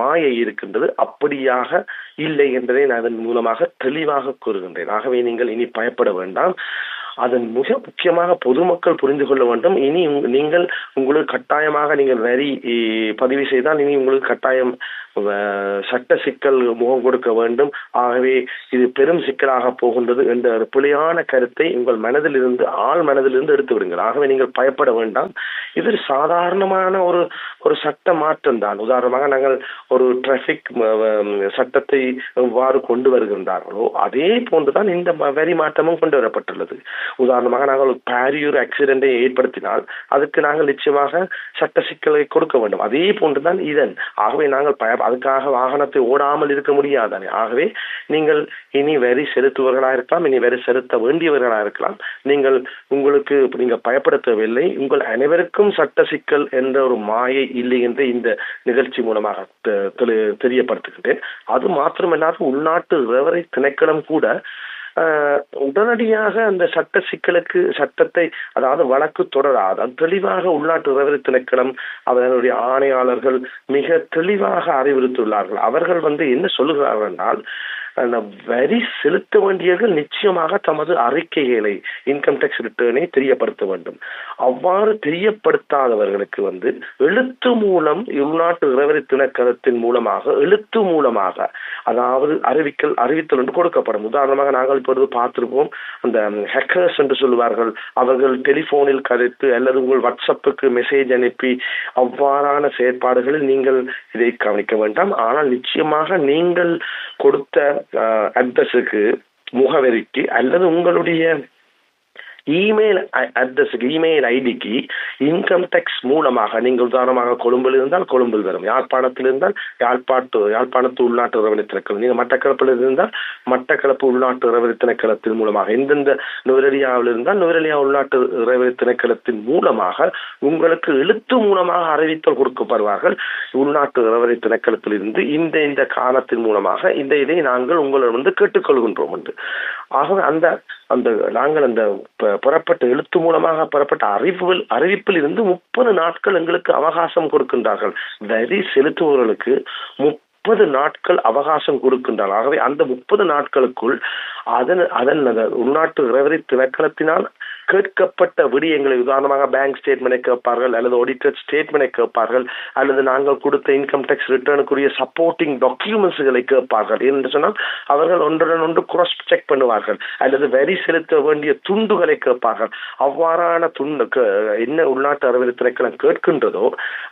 மாயை இருக்கின்றது. அப்படியாக இல்லை என்பதை நான் அதன் மூலமாக தெளிவாக கூறுகின்றேன். ஆகவே நீங்கள் இனி பயப்பட வேண்டாம். அதன் மிக முக்கியமாக பொதுமக்கள் புரிந்து கொள்ள வேண்டும். இனி நீங்கள் உங்களுக்கு கட்டாயமாக நீங்கள் வரி பதிவு செய்தால் இனி உங்களுக்கு கட்டாயம் சட்ட சிக்கல் முகம் கொடுக்க வேண்டும். ஆகவே இது பெரும் சிக்கலாக போகின்றது என்ற பிழையான கருத்தை உங்கள் மனதிலிருந்து ஆள் மனதிலிருந்து எடுத்து விடுங்கள். ஆகவே நீங்கள் பயப்பட வேண்டாம். இது சாதாரணமான ஒரு சட்ட மாற்றம் தான். உதாரணமாக நாங்கள் ஒரு டிராபிக் சட்டத்தை எவ்வாறு கொண்டு வருகின்றார்களோ அதே போன்றுதான் இந்த வரி மாற்றமும் கொண்டு வரப்பட்டுள்ளது. உதாரணமாக நாங்கள் ஒரு பாரியூர் ஆக்சிடென்டை ஏற்படுத்தினால் அதுக்கு நாங்கள் நிச்சயமாக சட்ட சிக்கலை கொடுக்க வேண்டும். அதே போன்றுதான் இதன். ஆகவே நாங்கள் அதுக்காக வாகனத்தை ஓடாமல் இருக்க முடியாதானே. ஆகவே நீங்கள் இனி வரி செலுத்துவர்களாக இருக்கலாம், இனி வரி செலுத்த வேண்டியவர்களாக இருக்கலாம். நீங்கள் பயப்பட தேவையில்லை. உங்கள் அனைவருக்கும் சட்ட சிக்கல் என்ற ஒரு மாயை இல்லை என்று இந்த நிகழ்ச்சி மூலமாக தெரியப்படுத்துகின்றேன். அது மாத்திரமல்லாது உள்நாட்டு ரெவரி திணைக்களம் கூட உடனடியாக அந்த சட்டத்தை அதாவது வழக்கு தொடராது தெளிவாக உள்நாட்டு ரெவரி திணைக்களம் அவர்களுடைய ஆணையாளர்கள் மிக தெளிவாக அறிவுறுத்தியுள்ளார்கள். அவர்கள் என்ன சொல்லுகிறார்கள் என்றால் வரி செலுத்த வேண்டியவர்கள் நிச்சயமாக தமது அறிக்கைகளை இன்கம் டேக்ஸ் ரிட்டர்னை தெரியப்படுத்த வேண்டும். அவ்வாறு தெரியப்படுத்தாதவர்களுக்கு எழுத்து மூலம் உள்நாட்டு ரெவரி திணைக்களத்தின் மூலமாக எழுத்து மூலமாக அதாவது அறிவித்தல் என்று கொடுக்கப்படும். உதாரணமாக நாங்கள் இப்பொழுது பார்த்திருப்போம், அந்த ஹேக்கர்ஸ் என்று சொல்லுவார்கள், அவர்கள் டெலிபோனில் கதைத்து அல்லது உங்கள் வாட்ஸ்அப்புக்கு மெசேஜ் அனுப்பி அவ்வாறான செயற்பாடுகளில் நீங்கள் இதை கவனிக்க வேண்டாம். ஆனால் நிச்சயமாக நீங்கள் கொடுத்த அட்ரஸுக்கு முகவரிக்கு அல்லது உங்களுடைய இமெயில் அட்ரஸுக்கு இமெயில் ஐடிக்கு இன்கம் டேக்ஸ் மூலமாக நீங்கள் உதாரணமாக கொழும்பில் இருந்தால் கொழும்பில் வரும், யாழ்ப்பாணத்தில் இருந்தால் யாழ்ப்பாணத்து உள்நாட்டு ரெவன்யூ திணைக்களம், நீங்கள் மட்டக்களப்பில் இருந்தால் மட்டக்களப்பு உள்நாட்டு ரெவன்யூ திணைக்களத்தின் மூலமாக, எந்தெந்த நுவரெலியாவில் இருந்தால் நுவரெலியா உள்நாட்டு ரெவன்யூ திணைக்களத்தின் மூலமாக உங்களுக்கு எழுத்து மூலமாக அறிவித்தல் கொடுக்கப்படுவார்கள். உள்நாட்டு ரெவன்யூ திணைக்களத்தில் இருந்து இந்த காலத்தின் மூலமாக இதை நாங்கள் உங்களிடம் கேட்டுக்கொள்கின்றோம் என்று. ஆகவே நாங்கள் அந்த புறப்பட்ட எழுத்து மூலமாக புறப்பட்ட அறிவிப்பில் இருந்து 30 நாட்கள் எங்களுக்கு அவகாசம் கொடுக்கின்றார்கள். வரி செலுத்துபவர்களுக்கு 30 நாட்கள் அவகாசம் கொடுக்கின்றார்கள். ஆகவே அந்த 30 நாட்களுக்குள் அதன் உள்நாட்டு ரெவரி திணைக்களத்தினால் கேட்கப்பட்ட விடயங்களை, உதாரணமாக பேங்க் ஸ்டேட்மெண்டை கேட்பார்கள், அல்லது ஆடிட்டட் ஸ்டேட்மெண்டை கேட்பார்கள், அல்லது நாங்கள் கொடுத்த இன்கம் டேக்ஸ் ரிட்டர்னுக்குரிய சப்போர்ட்டிங் டாக்குமெண்ட்ஸ்களை கேட்பார்கள். என்று சொன்னால் அவர்கள் ஒன்றுடன் ஒன்று கிராஸ் செக் பண்ணுவார்கள், அல்லது வரி செலுத்த வேண்டிய துண்டுகளை கேட்பார்கள். அவ்வாறான என்ன உள்நாட்டு அறவழி திணைக்களம் கேட்கின்றதோ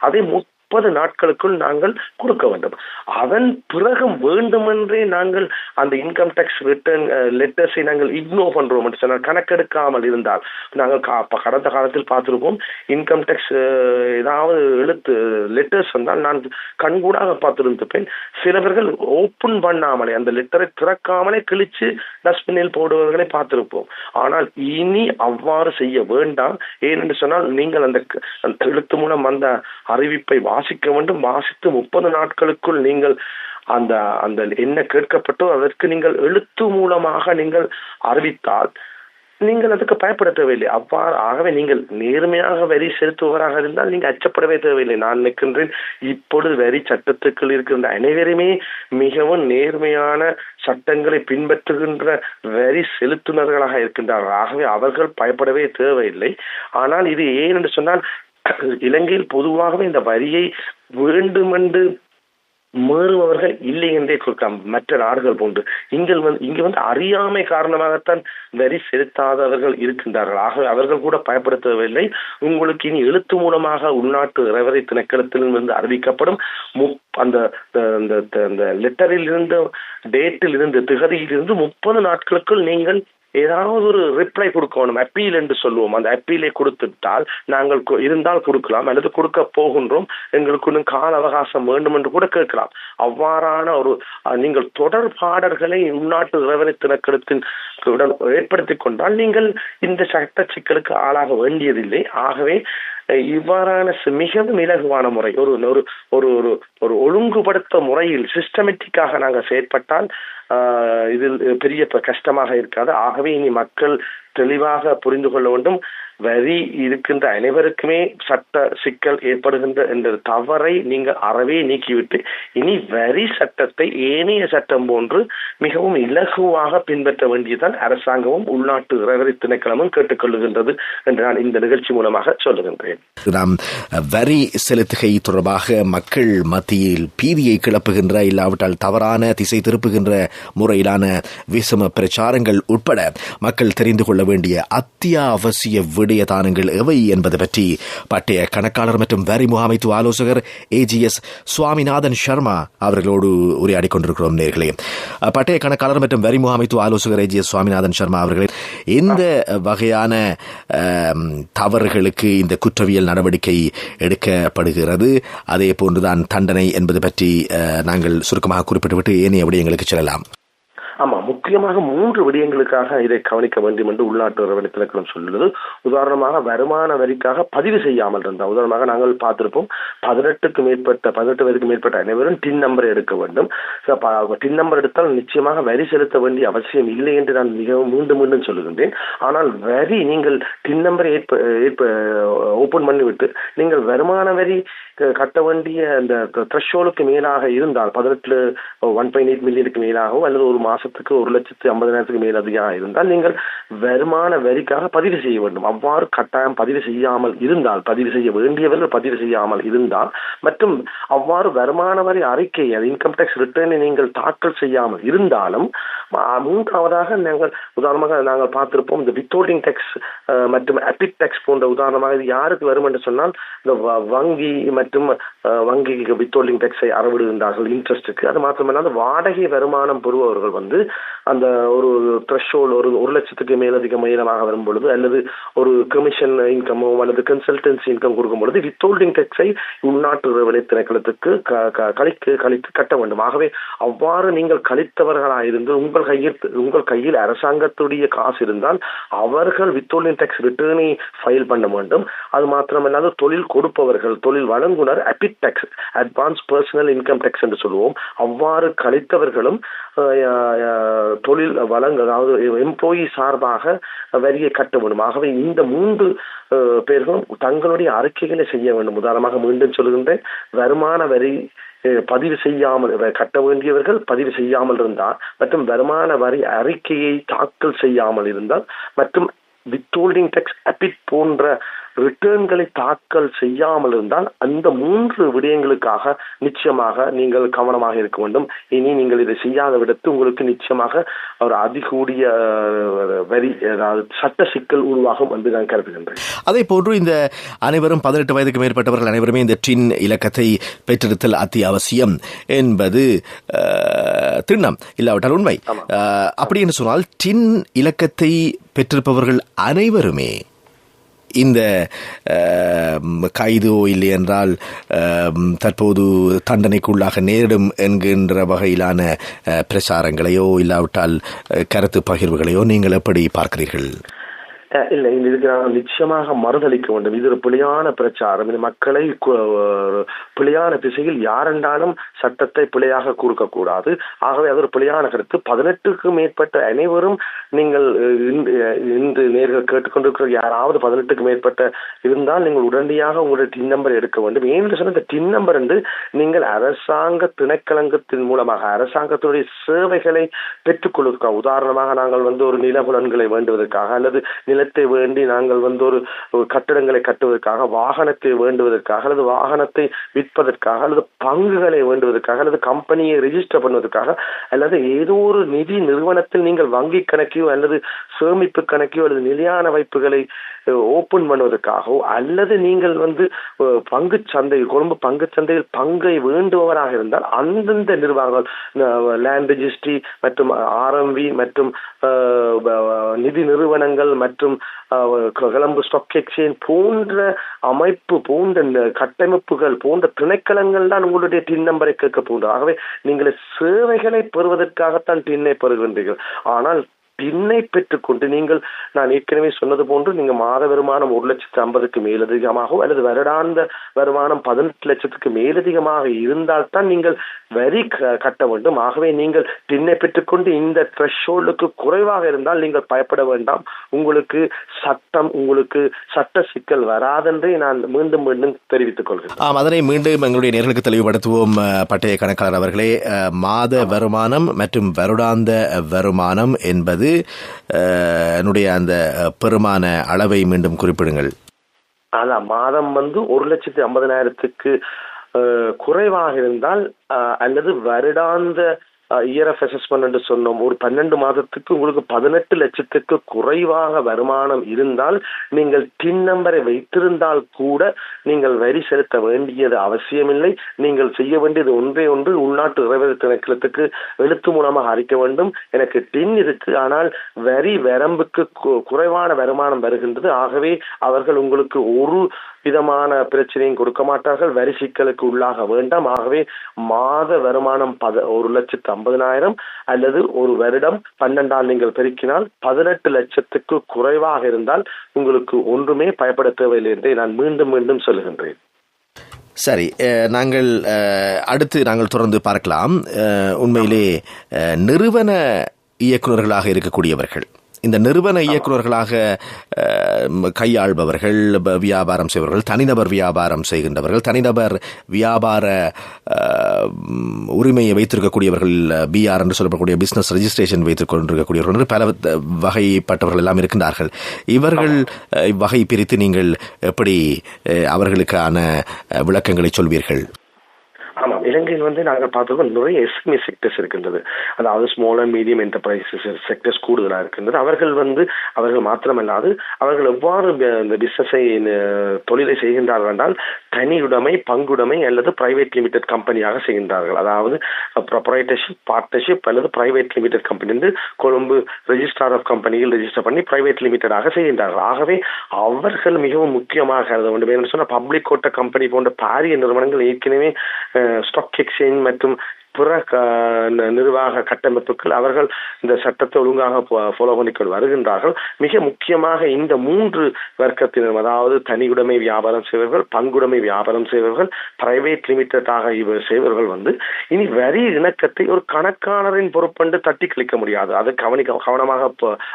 அதை 30 நாட்களுக்குள் நாங்கள் கொடுக்க வேண்டும். அதன் பிறகு வேண்டுமென்றே நாங்கள் அந்த இன்கம் டேக்ஸ் ரிட்டர்ன் லெட்டர்ஸை நாங்கள் இக்னோர் பண்றோம் என்று சொன்னால், கணக்கெடுக்காமல் இருந்தால், நாங்கள் கடந்த காலத்தில் பார்த்திருப்போம், இன்கம் டேக்ஸ் ஏதாவது எழுத்து லெட்டர்ஸ் வந்தால் நான் கண்கூடாக பார்த்திருந்தேன், சிலவர்கள் ஓப்பன் பண்ணாமலே அந்த லெட்டரை திறக்காமலே கிழிச்சு டஸ்ட்பினில் போடுவர்களை பார்த்திருப்போம். ஆனால் இனி அவ்வாறு செய்ய வேண்டாம். ஏனென்று சொன்னால் நீங்கள் அந்த எழுத்து மூலம் அந்த அறிவிப்பை வாசிக்க வேண்டும். வாசித்து 30 நாட்களுக்குள் நீங்கள் அந்த அந்த என்ன கேட்கப்பட்டோ அதற்கு நீங்கள் எழுத்து மூலமாக நீங்கள் அறிவித்தால் நீங்கள் அதுக்கு பயப்பட தேவையில்லை. ஆகவே நீங்கள் நேர்மையாக வரி செலுத்துவராக இருந்தால் நீங்கள் அச்சப்படவே தேவையில்லை. நான் நினைக்கின்றேன், இப்பொழுது வரி சட்டத்துக்குள் இருக்கின்ற அனைவருமே மிகவும் நேர்மையான சட்டங்களை பின்பற்றுகின்ற வரி செலுத்துனர்களாக இருக்கின்றார்கள். ஆகவே அவர்கள் பயப்படவே தேவையில்லை. ஆனால் இது ஏன் என்று சொன்னால், இலங்கையில் பொதுவாகவே இந்த வரியை வேண்டுமென்று மீறுபவர்கள் இல்லை என்றே கொடுக்கலாம். மற்ற நாடுகள் போன்று இங்கு வந்து அறியாமை காரணமாகத்தான் வரி செலுத்தாதவர்கள் இருக்கின்றார்கள். ஆகவே அவர்கள் கூட பயப்பட தேவையில்லை. உங்களுக்கு இனி எழுத்து மூலமாக உள்நாட்டு இறைவரை திணைக்களத்திலிருந்து அறிவிக்கப்படும். அந்த லெட்டரில் இருந்து, டேட்டில் இருந்து, திகதியில் இருந்து 30 நாட்களுக்குள் நீங்கள் ஏதாவது ஒரு ரிப்ளை கொடுக்கணும். அப்பீல் என்று சொல்லுவோம். அந்த அப்பீலை கொடுத்துட்டால் நாங்கள் இருந்தால் கொடுக்கலாம், அல்லது கொடுக்க போகின்றோம், எங்களுக்கு இன்னும் கால அவகாசம் வேண்டும் என்று கூட கேட்கலாம். அவ்வாறான ஒரு நீங்கள் தொடர்பாடல்களை உள்நாட்டு இறைவனை திணைக்களத்தின் ஏற்படுத்திக் கொண்டால் நீங்கள் இந்த சட்ட சிக்கலுக்கு ஆளாக வேண்டியதில்லை. ஆகவே இவ்வாறான மிகவும் இலகுவான முறை, ஒரு ஒரு ஒரு ஒழுங்குபடுத்த முறையில் சிஸ்டமேட்டிக்காக நாங்கள் செயற்பட்டால் இதில் பெரிய கஷ்டமாக இருக்காது. ஆகவே இனி மக்கள் தெளிவாக புரிந்து கொள்ள வேண்டும். வரி இருக்கின்ற அனைவருக்குமே சட்ட சிக்கல் ஏற்படுகின்ற என்ற தவறை நீங்கள் அறவே நீக்கிவிட்டு இனி வரி சட்டத்தை ஏனைய சட்டம் போன்று மிகவும் இலகுவாக பின்பற்ற வேண்டியதான் அரசாங்கமும் உள்நாட்டு இறைவரை திணைக்களமும் கேட்டுக்கொள்ளுகின்றது என்று நான் இந்த நிகழ்ச்சி மூலமாக சொல்லுகின்றேன். நாம் வரி செலுத்துகை தொடர்பாக மக்கள் மத்தியில் பீதியை கிளப்புகின்ற, இல்லாவிட்டால் தவறான திசை திருப்புகின்ற முறையிலான விஷம பிரச்சாரங்கள் உட்பட மக்கள் தெரிந்து கொள்ள வேண்டிய அத்தியாவசிய விடயதானங்கள் எவை என்பது பற்றி பட்டய கணக்காளர் மற்றும் வரி முகாமைத்துவ ஆலோசகர் ஏஜிஎஸ் சுவாமிநாதன் சர்மா அவர்களோடு உரையாடிக் கொண்டிருக்கிறோம். நேர்களே, பட்டய கணக்காளர் மற்றும் வரி முகாமைத்துவ ஆலோசகர் ஏஜிஎஸ் சுவாமிநாதன் சர்மா அவர்களே, இந்த வகையான தவறுகளுக்கு இந்த குற்றவியல் நடவடிக்கை எடுக்கப்படுகிறது, அதே போன்றுதான் தண்டனை என்பது பற்றி நாங்கள் சுருக்கமாக குறிப்பிட்டுவிட்டு ஏனைய விடயங்களுக்கு செல்லலாம். ஆமா, முக்கியமாக 3 விடயங்களுக்காக இதை கவனிக்க வேண்டும் என்று உள்நாட்டு இறைவனை திணைக்களம் சொல்லுவது. உதாரணமாக வருமான வரிக்காக பதிவு செய்யாமல் இருந்தால், உதாரணமாக நாங்கள் பார்த்திருப்போம் 18 வயதுக்கு மேற்பட்ட அனைவரும் டின் நம்பர் எடுக்க வேண்டும். டின் நம்பர் எடுத்தால் நிச்சயமாக வரி செலுத்த வேண்டிய அவசியம் இல்லை என்று நான் மிகவும் மீண்டும் சொல்லுகின்றேன். ஆனால் வரி நீங்கள் டின் நம்பரை ஓபன் பண்ணிவிட்டு நீங்கள் வருமான வரி கட்ட வேண்டிய அந்த த்ரெஷோலுக்கு மேலாக இருந்தால் 1.8 மில்லியனுக்கு மேலாகவும் அல்லது ஒரு மாசத்துக்கு 1,50,000 மேல் அதிகமாக இருந்தால் நீங்கள் வருமான வரிக்காக பதிவு செய்ய வேண்டும். அவ்வாறு கட்டாயம் பதிவு செய்யாமல் இருந்தால், பதிவு செய்ய வேண்டியவர்கள் பதிவு செய்யாமல் இருந்தால், மற்றும் அவ்வாறு வருமான வரி அறிக்கை இன்கம் டேக்ஸ் ரிட்டர்னை நீங்கள் தாக்கல் செய்யாமல் இருந்தாலும், மூன்றாவதாக உதாரணமாக நாங்கள் பார்த்திருப்போம் இந்த வித்ஹோல்டிங் டேக்ஸ் மற்றும் அபிட் டேக்ஸ் போன்ற, உதாரணமாக இது யாருக்கு வரும் என்று சொன்னால் இந்த வங்கி மற்றும் வங்கிக்கு வித்ஹோல்டிங் டேக்ஸை அறவிடுகின்றார்கள் இன்ட்ரெஸ்டுக்கு. அது மாத்திரமல்ல வாடகை வருமானம் பெறுபவர்கள் அந்த ஒரு த்ரெஷோல்ட் ஒரு 1,00,000க்கு மேலதிகமாக வரும் பொழுது, அல்லது ஒரு கமிஷன் இன்கமோ அல்லது கன்சல்டன்சி இன்கம் கொடுக்கும் பொழுது வித்ஹோல்டிங் டேக்ஸை உள்நாட்டு இறைவனை திணைக்களத்துக்கு கழித்து கட்ட வேண்டும். ஆகவே அவ்வாறு நீங்கள் கழித்தவர்களாயிருந்து உங்கள் கையில் அரசாங்கத்துடைய காசு இருந்தால் அவர்கள் வித்ஹோல்டிங் டேக்ஸ் ரிட்டர்னை ஃபைல் பண்ண வேண்டும். அது மாத்திரமல்லாது தொழில் கொடுப்பவர்கள், தொழில் வழங்குனர் APIT tax, advance personal income tax என்று சொல்லுவோம், அவ்வாறு கழித்தவர்களும் தொழில் அதாவது எம்ப்ளாயி சார்பாக வரியை கட்ட வேண்டும். ஆகவே இந்த 3 பேர்களும் தங்களுடைய அறிக்கைகளை செய்ய வேண்டும். உதாரணமாக மீண்டும் சொல்கின்றேன், வருமான வரி பதிவு செய்யாமல் கட்ட வேண்டியவர்கள் பதிவு செய்யாமல் இருந்தால், மற்றும் வருமான வரி அறிக்கையை தாக்கல் செய்யாமல் இருந்தால், மற்றும் வித்ஹோல்டிங் டேக்ஸ் அபிட் போன்ற ரிட்டர்ன்களை தாக்கல் செய்யாமல் இருந்தால் அந்த 3 விடயங்களுக்காக நிச்சயமாக நீங்கள் கவனமாக இருக்க வேண்டும். இனி நீங்கள் இதை செய்யாத விடத்து உங்களுக்கு நிச்சயமாக ஒரு அதிகூடிய வரி அதாவது சட்ட சிக்கல் உருவாகும் என்று நான் கருதுகின்றேன். அதே போன்று இந்த அனைவரும் 18 வயதுக்கு மேற்பட்டவர்கள் அனைவருமே இந்த டின் இலக்கத்தை பெற்றிருத்தல் அத்தியாவசியம் என்பது திண்ணம் இல்லாவிட்டால் உண்மை. அப்படி என்று சொன்னால் டின் இலக்கத்தை பெற்றிருப்பவர்கள் அனைவருமே இந்த கைதோ இல்லை என்றால் தற்போது தண்டனைக்குள்ளாக நேரிடும் என்கின்ற வகையிலான பிரச்சாரங்களையோ இல்லாவிட்டால் கருத்து பகிர்வுகளையோ நீங்கள் எப்படி பார்க்கிறீர்கள்? இல்லை, இதுக்கு நாங்கள் நிச்சயமாக மறுதளிக்க வேண்டும். இது ஒரு பிழையான பிரச்சாரம். இது மக்களை பிழையான திசையில் யாரென்றாலும் சட்டத்தை பிழையாக கூறக்கூடாது. ஆகவே அது ஒரு பிழையான கருத்து. 18க்கு மேற்பட்ட அனைவரும் நீங்கள் இன்று நேர்கள் கேட்டுக்கொண்டிருக்கிற யாராவது 18க்கு மேற்பட்ட இருந்தால் நீங்கள் உடனடியாக உங்களுடைய டின் நம்பர் எடுக்க வேண்டும். ஏன்னு சொன்ன இந்த டின் நம்பர் என்று நீங்கள் அரசாங்க திணைக்களங்கத்தின் மூலமாக அரசாங்கத்தினுடைய சேவைகளை பெற்றுக்கொள்வதற்காக, உதாரணமாக நாங்கள் ஒரு நிலபுலன்களை வேண்டுவதற்காக அல்லது நிலத்தை வேண்டி நாங்கள் ஒரு கட்டிடங்களை கட்டுவதற்காக, வாகனத்தை வேண்டுவதற்காக அல்லது வாகனத்தை விற்பதற்காக அல்லது பங்குகளை வேண்டுவதற்காக அல்லது கம்பெனியை ரெஜிஸ்டர் பண்ணுவதற்காக அல்லது ஏதோ ஒரு நிதி நிறுவனத்தில் நீங்கள் வங்கி கணக்கையோ அல்லது சேமிப்பு கணக்கையோ அல்லது நிலையான வைப்புகளை ஓபன் பண்ணுவதற்காகவோ அல்லது நீங்கள் பங்கு சந்தையில் கொழும்பு பங்கு சந்தையில் பங்கை வேண்டுபவராக இருந்தால் அந்தந்த நிர்வாகங்கள் லேண்ட் ரெஜிஸ்ட்ரி மற்றும் RMV மற்றும் நிதி நிறுவனங்கள் மற்றும் கொழும்பு ஸ்டாக் எக்ஸ்சேஞ்ச் போன்ற அமைப்பு போன்ற கட்டமைப்புகள் போன்ற திணைக்களங்கள் தான் உங்களுடைய டின் நம்பரை கேட்க போகின்றது. ஆகவே நீங்கள் சேவைகளை பெறுவதற்காகத்தான் டின்னை பெறுகின்றீர்கள். ஆனால் டின்னை பெற்றுக்கொண்டு நீங்கள், நான் ஏற்கனவே சொன்னது போன்று, நீங்க மாத வருமானம் 1,50,000 மேலதிகமாகவோ அல்லது வருடாந்த வருமானம் 18 லட்சத்துக்கு மேலதிகமாக இருந்தால்தான் நீங்கள் வரி கட்ட வேண்டும். ஆகவே நீங்கள் டின்னை பெற்றுக்கொண்டு இந்த த்ரெஷ்ஹோல்டுக்கு குறைவாக இருந்தால் நீங்கள் பயப்பட வேண்டாம். உங்களுக்கு சட்ட சிக்கல் வராதென்றே நான் மீண்டும் மீண்டும் தெரிவித்துக் கொள்கிறேன். அதனை மீண்டும் எங்களுடைய நேர்களுக்கு தெளிவுபடுத்துவோம். பட்டய கணக்காளர் அவர்களே, மாத வருமானம் மற்றும் வருடாந்த வருமானம் என்பது என்னுடைய அந்த பெருமான அளவை மீண்டும் குறிப்பிடுங்கள். அதான் மாதம் 1,50,000க்கு குறைவாக இருந்தால் அல்லது வருடாந்த இயர் அசஸ்மெண்ட் என்று சொன்னோம், ஒரு 12 மாதத்துக்கு உங்களுக்கு 18 லட்சத்துக்கு குறைவாக வருமானம் இருந்தால் நீங்கள் டின் நம்பரை வைத்திருந்தால் கூட நீங்கள் வரி செலுத்த வேண்டியது அவசியமில்லை. நீங்கள் செய்ய வேண்டியது ஒன்று உள்நாட்டு இறைவரி திணைக்களத்துக்கு எழுத்து மூலமாக அறிக்க வேண்டும், எனக்கு டின் இருக்கு ஆனால் வரி வரம்புக்கு குறைவான வருமானம் வருகின்றது. ஆகவே அவர்கள் உங்களுக்கு ஒரு விதமான பிரச்சனையும் கொடுக்க மாட்டார்கள், வரி சிக்கலுக்கு உள்ளாக வேண்டாம். ஆகவே மாத வருமானம் 1,50,000 அல்லது ஒரு வருடம் 12ஆல் நீங்கள் பெருக்கினால் 18 லட்சத்துக்கு குறைவாக இருந்தால் உங்களுக்கு ஒன்றுமே பயப்பட தேவையில்லை என்றே நான் மீண்டும் மீண்டும் சொல்லுகின்றேன். சரி, நாங்கள் தொடர்ந்து பார்க்கலாம். உண்மையிலே நிறுவன இயக்குநர்களாக இருக்கக்கூடியவர்கள், இந்த நிறுவன இயக்குநர்களாக கையாள்பவர்கள், வியாபாரம் செய்பவர்கள், தனிநபர் வியாபாரம் செய்கின்றவர்கள், தனிநபர் வியாபார உரிமையை வைத்திருக்கக்கூடியவர்கள், BR என்று சொல்லப்படக்கூடிய பிசினஸ் ரெஜிஸ்ட்ரேஷன் வைத்துக் கொண்டிருக்கக்கூடியவர்கள், பல வகைப்பட்டவர்கள் எல்லாம் இருக்கின்றார்கள். இவர்கள் வகை பிரித்து நீங்கள் எப்படி அவர்களுக்கான விளக்கங்களை சொல்வீர்கள்? ஆமாம், இலங்கையில் நாங்கள் பார்த்தது நிறைய SME செக்டர்ஸ் இருக்கின்றது. அதாவது small and medium enterprises sectors கூடுதலாக இருக்கின்றது. அவர்கள் மாத்திரமல்லாது அவர்கள் எவ்வாறு இந்த பிசினஸை தொழிலை செய்கின்றார்கள் என்றால் தனியுடைமை, பங்குடைமை அல்லது பிரைவேட் லிமிடெட் கம்பெனியாக செய்கின்றார்கள். அதாவது ப்ரொப்ரைட்டர்ஷிப், பார்ட்னர்ஷிப் அல்லது பிரைவேட் லிமிடெட் கம்பெனி என்று கொழும்பு ரெஜிஸ்ட்ரார் ஆஃப் கம்பெனியில் ரெஜிஸ்டர் பண்ணி பிரைவேட் லிமிடெடாக செய்கின்றார்கள். ஆகவே அவர்கள் மிகவும் முக்கியமாக கருத வேண்டும். என்று சொன்னால் பப்ளிக் கோட்ட கம்பெனி போன்ற பாரிய நிறுவனங்கள் ஏற்கனவே ஸ்டாக் எக்ஸ்சேஞ்ச் மற்றும் பிற நிர்வாக கட்டமைப்புகள் அவர்கள் இந்த சட்டத்தை ஒழுங்காக ஃபாலோ பண்ணிக்கொண்டு வருகின்றார்கள். மிக முக்கியமாக இந்த 3 வர்க்கத்தினர், அதாவது தனியுடைமை வியாபாரம் செய்வர்கள், பங்குடைமை வியாபாரம் செய்வர்கள், பிரைவேட் லிமிடெடாக இவர் செய்வர்கள் இனி வரி இணக்கத்தை ஒரு கணக்காளரின் பொறுப்பென்று தட்டி கழிக்க முடியாது. அதை கவனமாக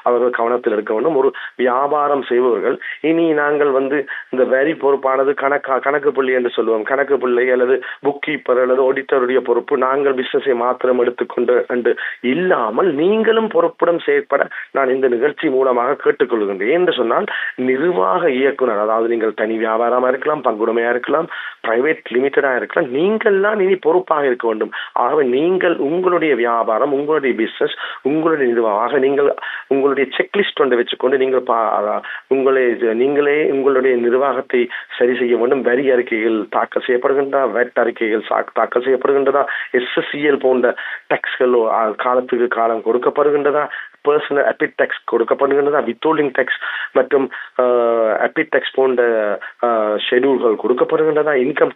அவர்கள் கவனத்தில் இருக்க வேண்டும். ஒரு வியாபாரம் செய்பவர்கள் இனி நாங்கள் இந்த வரி பொறுப்பானது கணக்கு புள்ளி என்று சொல்லுவோம், கணக்கு புள்ளி அல்லது புக் கீப்பர் அல்லது ஆடிட்டருடைய பொறுப்பு நாங்கள் நீங்கள் பிசினஸை மாத்திரம் எடுத்துக்கொண்டு என்று இல்லாமல் நீங்களும் பொறுப்புடன் செயற்பட நான் இந்த நிகழ்ச்சி மூலமாக கேட்டுக்கொள்கின்றேன். என்று சொன்னால் நிர்வாக இயக்குனர், அதாவது நீங்கள் தனி வியாபாரமா இருக்கலாம், பங்குடைமையா இருக்கலாம், பிரைவேட் லிமிடெடா இருக்கலாம், நீங்கள் தான் இனி பொறுப்பாக இருக்க வேண்டும். ஆகவே நீங்கள் உங்களுடைய வியாபாரம், உங்களுடைய பிசினஸ், உங்களுடைய நிர்வாக நீங்கள் உங்களுடைய செக்லிஸ்ட் ஒன்றை வச்சுக்கொண்டு நீங்கள் நீங்களே உங்களுடைய நிர்வாகத்தை சரி செய்ய வேண்டும். வரி அறிக்கைகள் தாக்கல் செய்யப்படுகின்றதா, வெட் அறிக்கைகள் தாக்கல் செய்யப்படுகின்றதா, SSCL போன்ற டாக்ஸ்கள் காலத்துக்கு காலம் கொடுக்கப்படுகின்றதா, பர்சனல் அப்பிட் டேக்ஸ் கொடுக்கப்படுகின்றதா, வித்ஹோல்டிங் டேக்ஸ் மற்றும் அப்பிட் டேக்ஸ் போன்ற ஷெடியூல்கள் கொடுக்கப்படுகின்றதா, இன்கம்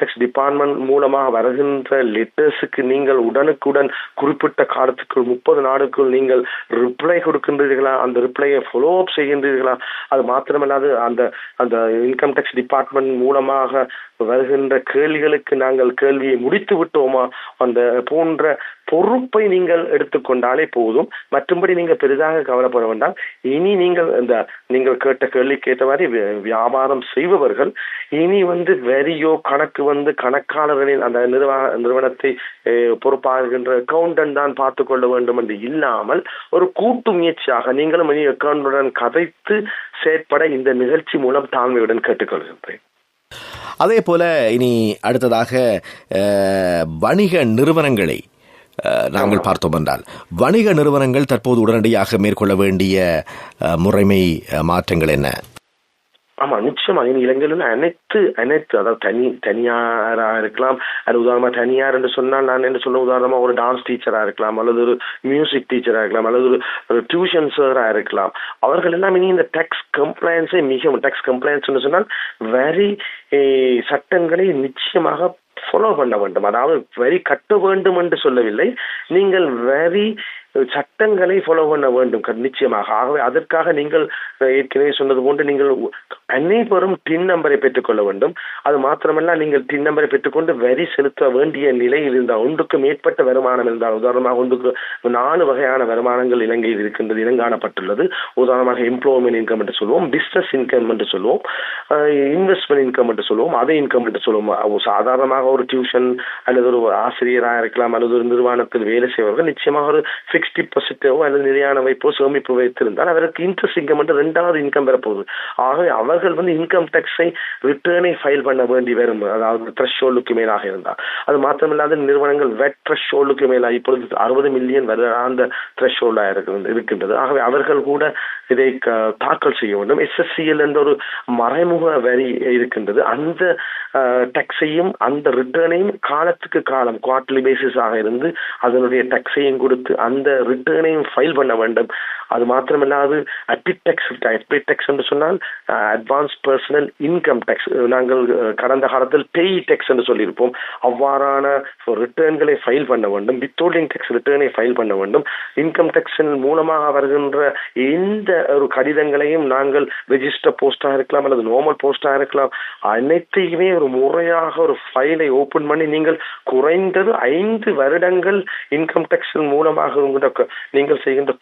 டேக்ஸ் டிபார்ட்மெண்ட் மூலமாக வருகின்ற லெட்டர்ஸுக்கு நீங்கள் உடனுக்குடன் குறிப்பிட்ட காலத்துக்குள் 30 நாளுக்குள் நீங்கள் ரிப்ளை கொடுக்கின்றீர்களா, அந்த ரிப்ளையை ஃபாலோ அப் செய்கின்றீர்களா, அது மாத்திரமல்லாது அந்த இன்கம் டேக்ஸ் டிபார்ட்மெண்ட் மூலமாக வருகின்ற கேள்விகளுக்கு நாங்கள் கேள்வியை முடித்து விட்டோமா, அந்த போன்ற பொறுப்பை நீங்கள் எடுத்துக்கொண்டாலே போதும். மற்றும்படி நீங்கள் பெரிதாக கவலைப்பட வேண்டாம். இனி நீங்கள் கேட்ட கேள்விக்கு ஏற்ற மாதிரி வியாபாரம் செய்பவர்கள் இனி வரியோ கணக்கு கணக்காளர்களின் அந்த நிறுவனத்தை பொறுப்பாகின்ற அக்கௌண்டன்ட் தான் பார்த்து கொள்ள வேண்டும் என்று இல்லாமல் ஒரு கூட்டு முயற்சியாக நீங்களும் இனி அக்கௌண்டுடன் கதைத்து செயற்பட இந்த நிகழ்ச்சி மூலம் தாழ்மையுடன் கேட்டுக்கொள்கின்றேன். அதே போல இனி அடுத்ததாக வணிக நிறுவனங்களை நாங்கள் பார்த்தோம் என்றால், வணிக நிறுவனங்கள் தற்போது உடனடியாக மேற்கொள்ள வேண்டிய முறைமை மாற்றங்கள் என்ன? ஆமா, நிச்சயமா. இலங்கையில் அனைத்து அதாவது தனியாரா இருக்கலாம். அது உதாரணமா தனியார் என்று சொன்னால் நான் என்ன சொல்ல, உதாரணமா ஒரு டான்ஸ் டீச்சரா இருக்கலாம், அல்லது ஒரு மியூசிக் டீச்சரா இருக்கலாம், அல்லது ஒரு டியூஷன் சாரா இருக்கலாம். அவர்கள் எல்லாம் இனி இந்த டேக்ஸ் கம்ப்ளைன்ஸை டேக்ஸ் கம்ப்ளைன்ஸ் சொன்னால் வரி சட்டங்களை நிச்சயமாக ஃபாலோ பண்ண வேண்டும். அதாவது வரி கட்ட வேண்டும் என்று சொல்லவில்லை, நீங்கள் வரி சட்டங்களை ஃபாலோ பண்ண வேண்டும் நிச்சயமாக. ஆகவே அதற்காக நீங்கள் ஏற்கனவே சொன்னது போன்று நீங்கள் அனைவரும் டின் நம்பரை பெற்றுக்கொள்ள வேண்டும். அது மாத்திரமல்ல, நீங்கள் டின் நம்பரை பெற்றுக்கொண்டு வரி செலுத்த வேண்டிய நிலையில் இருந்தால், ஒன்றுக்கு மேற்பட்ட வருமானம் இருந்தால், உதாரணமாக 4 வகையான வருமானங்கள் இலங்கையில் இருக்கின்றது, இனங்காணப்பட்டுள்ளது. உதாரணமாக எம்ப்ளாய்மெண்ட் இன்கம் என்று சொல்லுவோம், பிசினஸ் இன்கம் என்று சொல்லுவோம், இன்வெஸ்ட்மெண்ட் இன்கம் என்று சொல்லுவோம், அதே இன்கம் என்று சொல்லுவோம். சாதாரணமாக ஒரு டியூஷன் அல்லது ஒரு ஆசிரியராக இருக்கலாம், அல்லது ஒரு நிறுவனத்தில் வேலை செய்வர்கள் நிச்சயமாக ஒரு ஃபிக்ஸ்ட் டிபாசிட்டோ அல்லது நிலையான வைப்போ சேமிப்பு வைத்திருந்தால் அவருக்கு இன்ட்ரெஸ்ட் இன்கம் என்று 2வது இன்கம் பெறப்போகுது. ஆகவே அவர்கள் இன்கம் டேக்ஸை ரிட்டர்னை ஃபைல் பண்ண வேண்டி வரும், அதாவது த்ரெஷ்ஹோல்டுக்கு மேலாக இருந்தால். அது மாத்திரமில்லாத நிறுவனங்கள் வெட் த்ரெஷ்ஹோல்டுக்கு மேலாக இப்பொழுது 60 மில்லியன் வருடாந்த த்ரெஷ்ஹோல்டாக இருக்கின்றது. ஆகவே அவர்கள் கூட இதை தாக்கல் செய்ய வேண்டும். SSCL என்ற ஒரு மறைமுக வரி இருக்கின்றது. அந்த டேக்ஸையும் அந்த ரிட்டர்னையும் காலத்துக்கு காலம் குவார்டர்லி பேசிஸாக இருந்து அதனுடைய டேக்ஸையும் கொடுத்து அந்த ரிட்டர்னையும் ஃபைல் பண்ண வேண்டும். அது மாத்திரமில்லாது அப்பிட் டேக்ஸ் என்று சொன்னால் அட்வான்ஸ் பர்சனல் இன்கம் டேக்ஸ், நாங்கள் கடந்த காலத்தில் பேய் டேக்ஸ் என்று சொல்லியிருப்போம். அவ்வாறான ரிட்டர்ன்களை ஃபைல் பண்ண வேண்டும். வித்ஹோல்டிங் டேக்ஸ் ரிட்டர்னை ஃபைல் பண்ண வேண்டும். இன்கம் டேக்ஸின் மூலமாக வருகின்ற எந்த ஒரு கடிதங்களையும் நாங்கள் ரெஜிஸ்டர் போஸ்டாக இருக்கலாம் அல்லது நார்மல் போஸ்டாக இருக்கலாம், அனைத்தையுமே ஒரு முறையாக ஒரு ஃபைலை ஓபன் பண்ணி நீங்கள் குறைந்தது 5 வருடங்கள் இன்கம் டேக்ஸின் மூலமாக நீங்கள் செய்கின்ற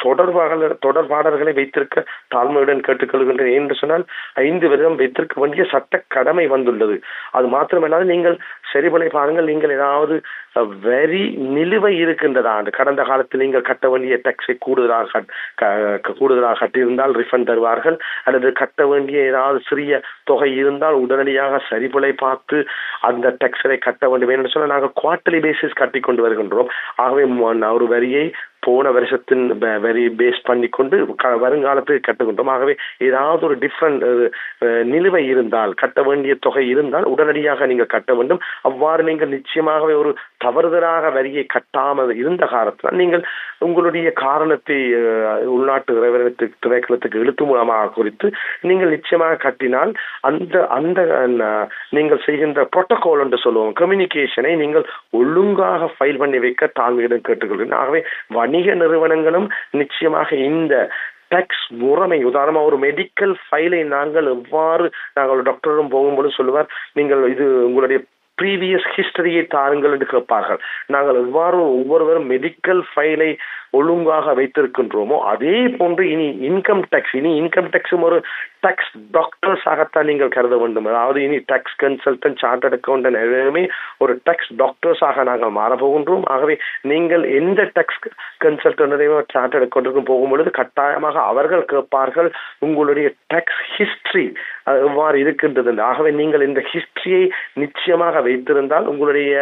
தொடர்பாடல்களை வைத்திருக்க தாழ்மையுடன் கேட்டுக்கொள்கின்றேன். என்று சொன்னால் 5 வருடம் வைத்திருக்க வேண்டிய சட்ட கடமை வந்துள்ளது. அது மாத்திரமல்லாது நீங்கள் சரிபலை பாருங்கள், நீங்கள் ஏதாவது வரி நிலுவை இருக்கின்றதா, கடந்த காலத்தில் நீங்கள் கட்ட வேண்டிய டேக்ஸை கூடுதலாக கட்டியிருந்தால் ரிஃபண்ட் தருவார்கள், அல்லது கட்ட வேண்டிய ஏதாவது சிறிய தொகை இருந்தால் உடனடியாக சரிபலை பார்த்து அந்த டேக்ஸை கட்ட வேண்டும் என்று சொன்னால் நாங்கள் குவார்டர்லி பேசிஸ் கட்டி கொண்டு வருகின்றோம். ஆகவே ஒரு வரியை போன வருஷத்தின் வரி பேஸ் பண்ணிக்கொண்டு வருங்காலத்தில் கட்டுகின்றோம். ஆகவே ஏதாவது ஒரு டிஃபரண்ட் நிலுவை இருந்தால், கட்ட வேண்டிய தொகை இருந்தால் உடனடியாக நீங்கள் கட்ட வேண்டும். அவ்வாறு நீங்கள் நிச்சயமாகவே ஒரு தவறுதலாக வரியை கட்டாமல் இருந்த காரணத்தினால் நீங்கள் உங்களுடைய காரணத்தை உள்நாட்டு திணைக்களத்துக்கு எழுத்து மூலமாக குறித்து நீங்கள் நிச்சயமாக கட்டினால் அந்த நீங்கள் செய்கின்ற புரோட்டோகால் என்று சொல்லுவோம், கம்யூனிகேஷனை நீங்கள் ஒழுங்காக ஃபைல் பண்ணி வைக்க தாழ்மையிடம் கேட்டுக்கொள்கிறேன். ஆகவே வணிக நிறுவனங்களும் நிச்சயமாக இந்த டேக்ஸ் முறைமை, உதாரணமாக ஒரு மெடிக்கல் ஃபைலை நாங்கள் டாக்டரும் போகும்போது சொல்லுவார், நீங்கள் இது உங்களுடைய ப்ரீவியஸ் ஹிஸ்டரியை தாருங்கள் என்று கேட்பார்கள். நாங்கள் ஒவ்வொருவரும் மெடிக்கல் ஃபைலை ஒழுங்காக வைத்திருக்கின்றோமோ அதே போன்று இனி இன்கம் டேக்ஸும் ஒரு டாக்ஸ் டாக்டர்ஸாகத்தான் நீங்கள் கருத வேண்டும். அதாவது இனி டாக்ஸ் கன்சல்டன்ட், சார்ட்டர்ட் அக்கௌண்டன்ட் எல்லாமே ஒரு டாக்ஸ் டாக்டர்ஸாக நாங்கள் மாறப்போகின்றோம். ஆகவே நீங்கள் எந்த டாக்ஸ் கன்சல்டன்டையோ சார்ட்டர்ட் அக்கௌண்டன்ட்டும் போகும்பொழுது கட்டாயமாக அவர்கள் கேட்பார்கள் உங்களுடைய டாக்ஸ் ஹிஸ்டரி எவ்வாறு இருக்கின்றது. ஆகவே நீங்கள் இந்த ஹிஸ்டரியை நிச்சயமாக வைத்திருந்தால் உங்களுடைய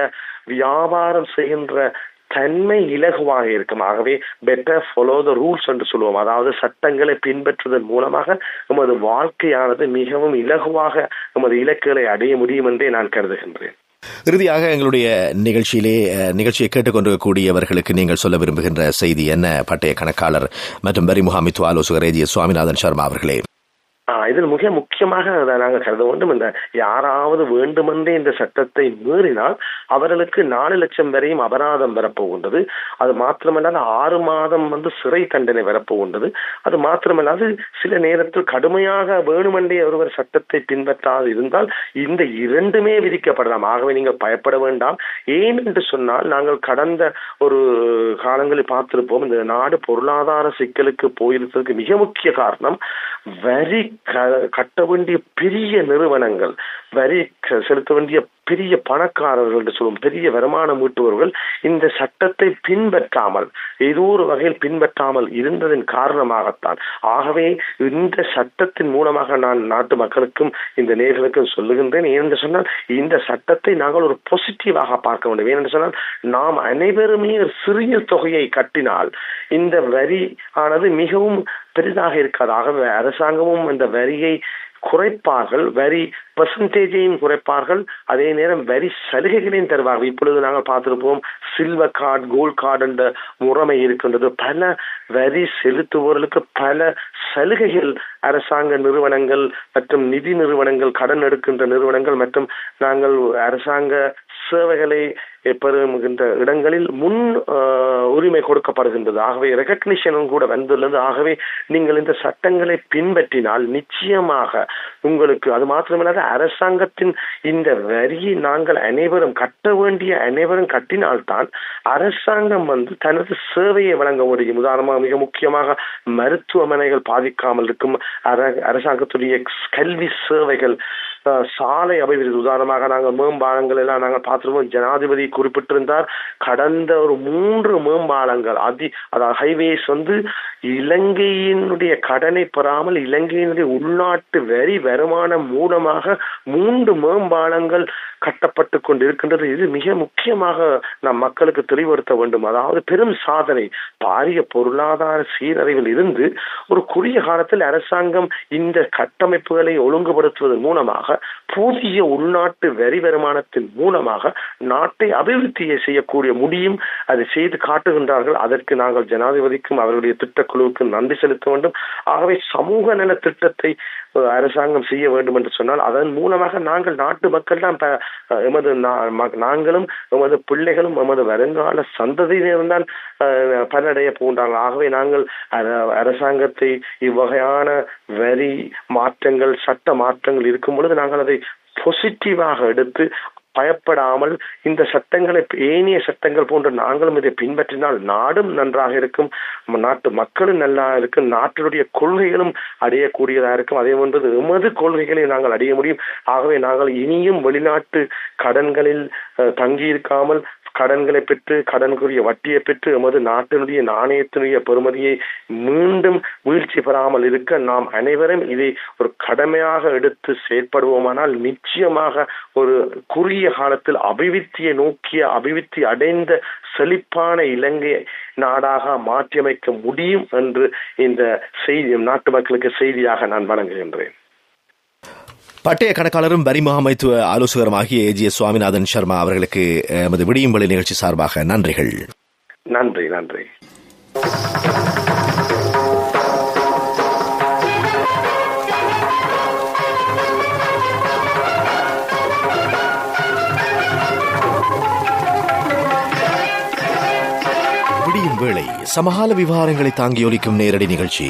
வியாபாரம் செய்கின்ற தன்மை இலகுவாக இருக்கும். ஆகவே பெட்டர் ஃபாலோ த ரூல்ஸ் என்று சொல்லுவோம். அதாவது சட்டங்களை பின்பற்றுவதன் மூலமாக நமது வாழ்க்கையானது மிகவும் இலகுவாக நமது இலக்குகளை அடைய முடியும் என்றே நான் கருதுகின்றேன். இறுதியாக எங்களுடைய நிகழ்ச்சியை கேட்டுக்கொண்டிருக்கக்கூடியவர்களுக்கு நீங்கள் சொல்ல விரும்புகின்ற செய்தி என்ன? பட்டய கணக்காளர் மற்றும் வரி முகாமைத்துவ ஆலோசகர் ஏஜிஎஸ் சுவாமிநாதன் சர்மா அவர்களே. இதில் மிக முக்கியமாக நாங்கள் கருத வேண்டும், இந்த யாராவது வேண்டுமென்றே இந்த சட்டத்தை மீறினால் அவர்களுக்கு 4 லட்சம் வரையும் அபராதம் வரப்போகின்றது. அது மாத்திரமல்லாது 6 மாதம் சிறை தண்டனை வரப்போகின்றது. அது மாத்திரமல்லாது சில நேரத்தில் கடுமையாக வேணுமென்றே ஒருவர் சட்டத்தை பின்பற்றாது இருந்தால் இந்த 2மே விதிக்கப்படலாம். ஆகவே நீங்கள் பயப்பட வேண்டாம். ஏன் என்று சொன்னால் நாங்கள் கடந்த ஒரு காலங்களில் பார்த்திருப்போம், இந்த நாடு பொருளாதார சிக்கலுக்கு போயிருப்பதற்கு மிக முக்கிய காரணம் வரி கட்ட வேண்டிய பெரிய நிறுவனங்கள், வரி செலுத்த வேண்டிய பெரிய பணக்காரர்கள் என்று சொல்லும் பெரிய வருமானம் ஈட்டுபவர்கள் இந்த சட்டத்தை பின்பற்றாமல் ஏதோ ஒரு வகையில் பின்பற்றாமல் இருந்ததன் காரணமாகத்தான். ஆகவே இந்த சட்டத்தின் மூலமாக நான் நாட்டு மக்களுக்கும் இந்த நேயர்களுக்கும் சொல்லுகின்றேன். ஏனென்று சொன்னால் இந்த சட்டத்தை நாங்கள் ஒரு பாசிட்டிவாக பார்க்க வேண்டும். ஏனென்று சொன்னால் நாம் அனைவருமே சிறிய தொகையை கட்டினால் இந்த வரி ஆனது மிகவும் பெரிதாக இருக்காது. ஆகவே அரசாங்கமும் இந்த வரியை குறைப்பார்கள், வரி பெர்சன்டேஜையும் குறைப்பார்கள், அதே நேரம் வரி சலுகைகளையும் தருவார்கள். இப்பொழுது நாங்கள் பார்த்திருப்போம் சில்வர் கார்டு, கோல்ட் கார்டு என்ற முறைமை இருக்கின்றது. பல வரி செலுத்துவோர்களுக்கு பல சலுகைகள் அரசாங்க நிறுவனங்கள் மற்றும் நிதி நிறுவனங்கள், கடன் எடுக்கின்ற நிறுவனங்கள் மற்றும் நாங்கள் அரசாங்க சேவைகளை பெறுகின்ற இடங்களில் முன் உரிமை கொடுக்கப்படுகின்றது. ஆகவே ரெகக்னிஷனும் கூட வந்துள்ளது. ஆகவே நீங்கள் இந்த சட்டங்களை பின்பற்றினால் நிச்சயமாக உங்களுக்கு, அது மாத்திரமல்லாத அரசாங்கத்தின் இந்த வரியை நாங்கள் அனைவரும் கட்ட வேண்டிய அனைவரும் கட்டினால்தான் அரசாங்கம் தனது சேவையை வழங்க முடியும். உதாரணமாக மிக முக்கியமாக மருத்துவமனைகள் பாதிக்காமல் இருக்கும், அரசாங்கத்துடைய கல்வி சேவைகள், சாலை அபிவிருத்தி, உதாரணமாக நாங்கள் மேம்பாலங்கள் எல்லாம் நாங்கள் பார்த்துருவோம். ஜனாதிபதி குறிப்பிட்டிருந்தார் கடந்த ஒரு 3 மேம்பாலங்கள் அதாவது ஹைவேஸ் இலங்கையினுடைய கடனை பெறாமல் இலங்கையினுடைய உள்நாட்டு வரி வருமானம் மூலமாக 3 மேம்பாலங்கள் கட்டப்பட்டு கொண்டிருக்கின்றது. இது மிக முக்கியமாக நம் மக்களுக்கு தெளிவுபடுத்த வேண்டும். அதாவது பெரும் சாதனை, பாரிய பொருளாதார சீரழிவில் இருந்து ஒரு குறுகிய காலத்தில் அரசாங்கம் இந்த கட்டமைப்புகளை ஒழுங்குபடுத்துவதன் மூலமாக புதிய உள்நாட்டு வரி வருமானத்தின் மூலமாக நாட்டை அபிவிருத்தியை செய்யக்கூடிய முடியும். அதை செய்து காட்டுகின்றார்கள். அதற்கு நாங்கள் ஜனாதிபதிக்கும் அவருடைய திட்டக்குழுவுக்கும் நன்றி செலுத்த வேண்டும். ஆகவே சமூக நல திட்டத்தை அரசாங்கம் செய்ய வேண்டும் என்று சொன்னால் அதன் மூலமாக நாங்கள் நாட்டு மக்கள் தான் நாங்களும் எமது பிள்ளைகளும் எமது வருங்கால சந்ததியினர்தான் பலனடைய போன்றார்கள். ஆகவே நாங்கள் அரசாங்கத்தை இவ்வகையான வரி மாற்றங்கள், சட்ட மாற்றங்கள் இருக்கும் பொழுது நாங்கள் அதை பாசிட்டிவாக எடுத்து பயப்படாமல் இந்த சட்டங்களை, ஏனைய சட்டங்கள் போன்று நாங்களும் இதை பின்பற்றினால் நாடும் நன்றாக இருக்கும், நாட்டு மக்களும் நல்லா இருக்கும், நாட்டினுடைய கொள்கைகளும் அடையக்கூடியதாக இருக்கும். அதே போன்றது எமது கொள்கைகளை நாங்கள் அடைய முடியும். ஆகவே நாங்கள் இனியும் வெளிநாட்டு கடன்களில் தங்கியிருக்காமல் கடன்களை பெற்று, கடனுக்குரிய வட்டியை பெற்று எமது நாட்டினுடைய நாணயத்தினுடைய பெறுமதியை மீண்டும் வீழ்ச்சி பெறாமல் இருக்க நாம் அனைவரும் இதை ஒரு கடமையாக எடுத்து செயற்படுவோமானால் நிச்சயமாக ஒரு குறுகிய காலத்தில் அபிவிருத்தியை நோக்கிய, அபிவிருத்தி அடைந்த செழிப்பான இலங்கை நாடாக மாற்றியமைக்க முடியும் என்று இந்த செய்தி நாட்டு மக்களுக்கு செய்தியாக நான் வழங்குகின்றேன். பட்டய கணக்காளரும் வரி முகாமைத்துவ ஆலோசகருமாகிய ஏஜிஎஸ் சுவாமிநாதன் சர்மா அவர்களுக்கு எமது விடியும் வேளை நிகழ்ச்சி சார்பாக நன்றிகள். நன்றி நன்றி. விடியும் வேளை சமகால விவகாரங்களை தாங்கி ஒலிக்கும் நேரடி நிகழ்ச்சி.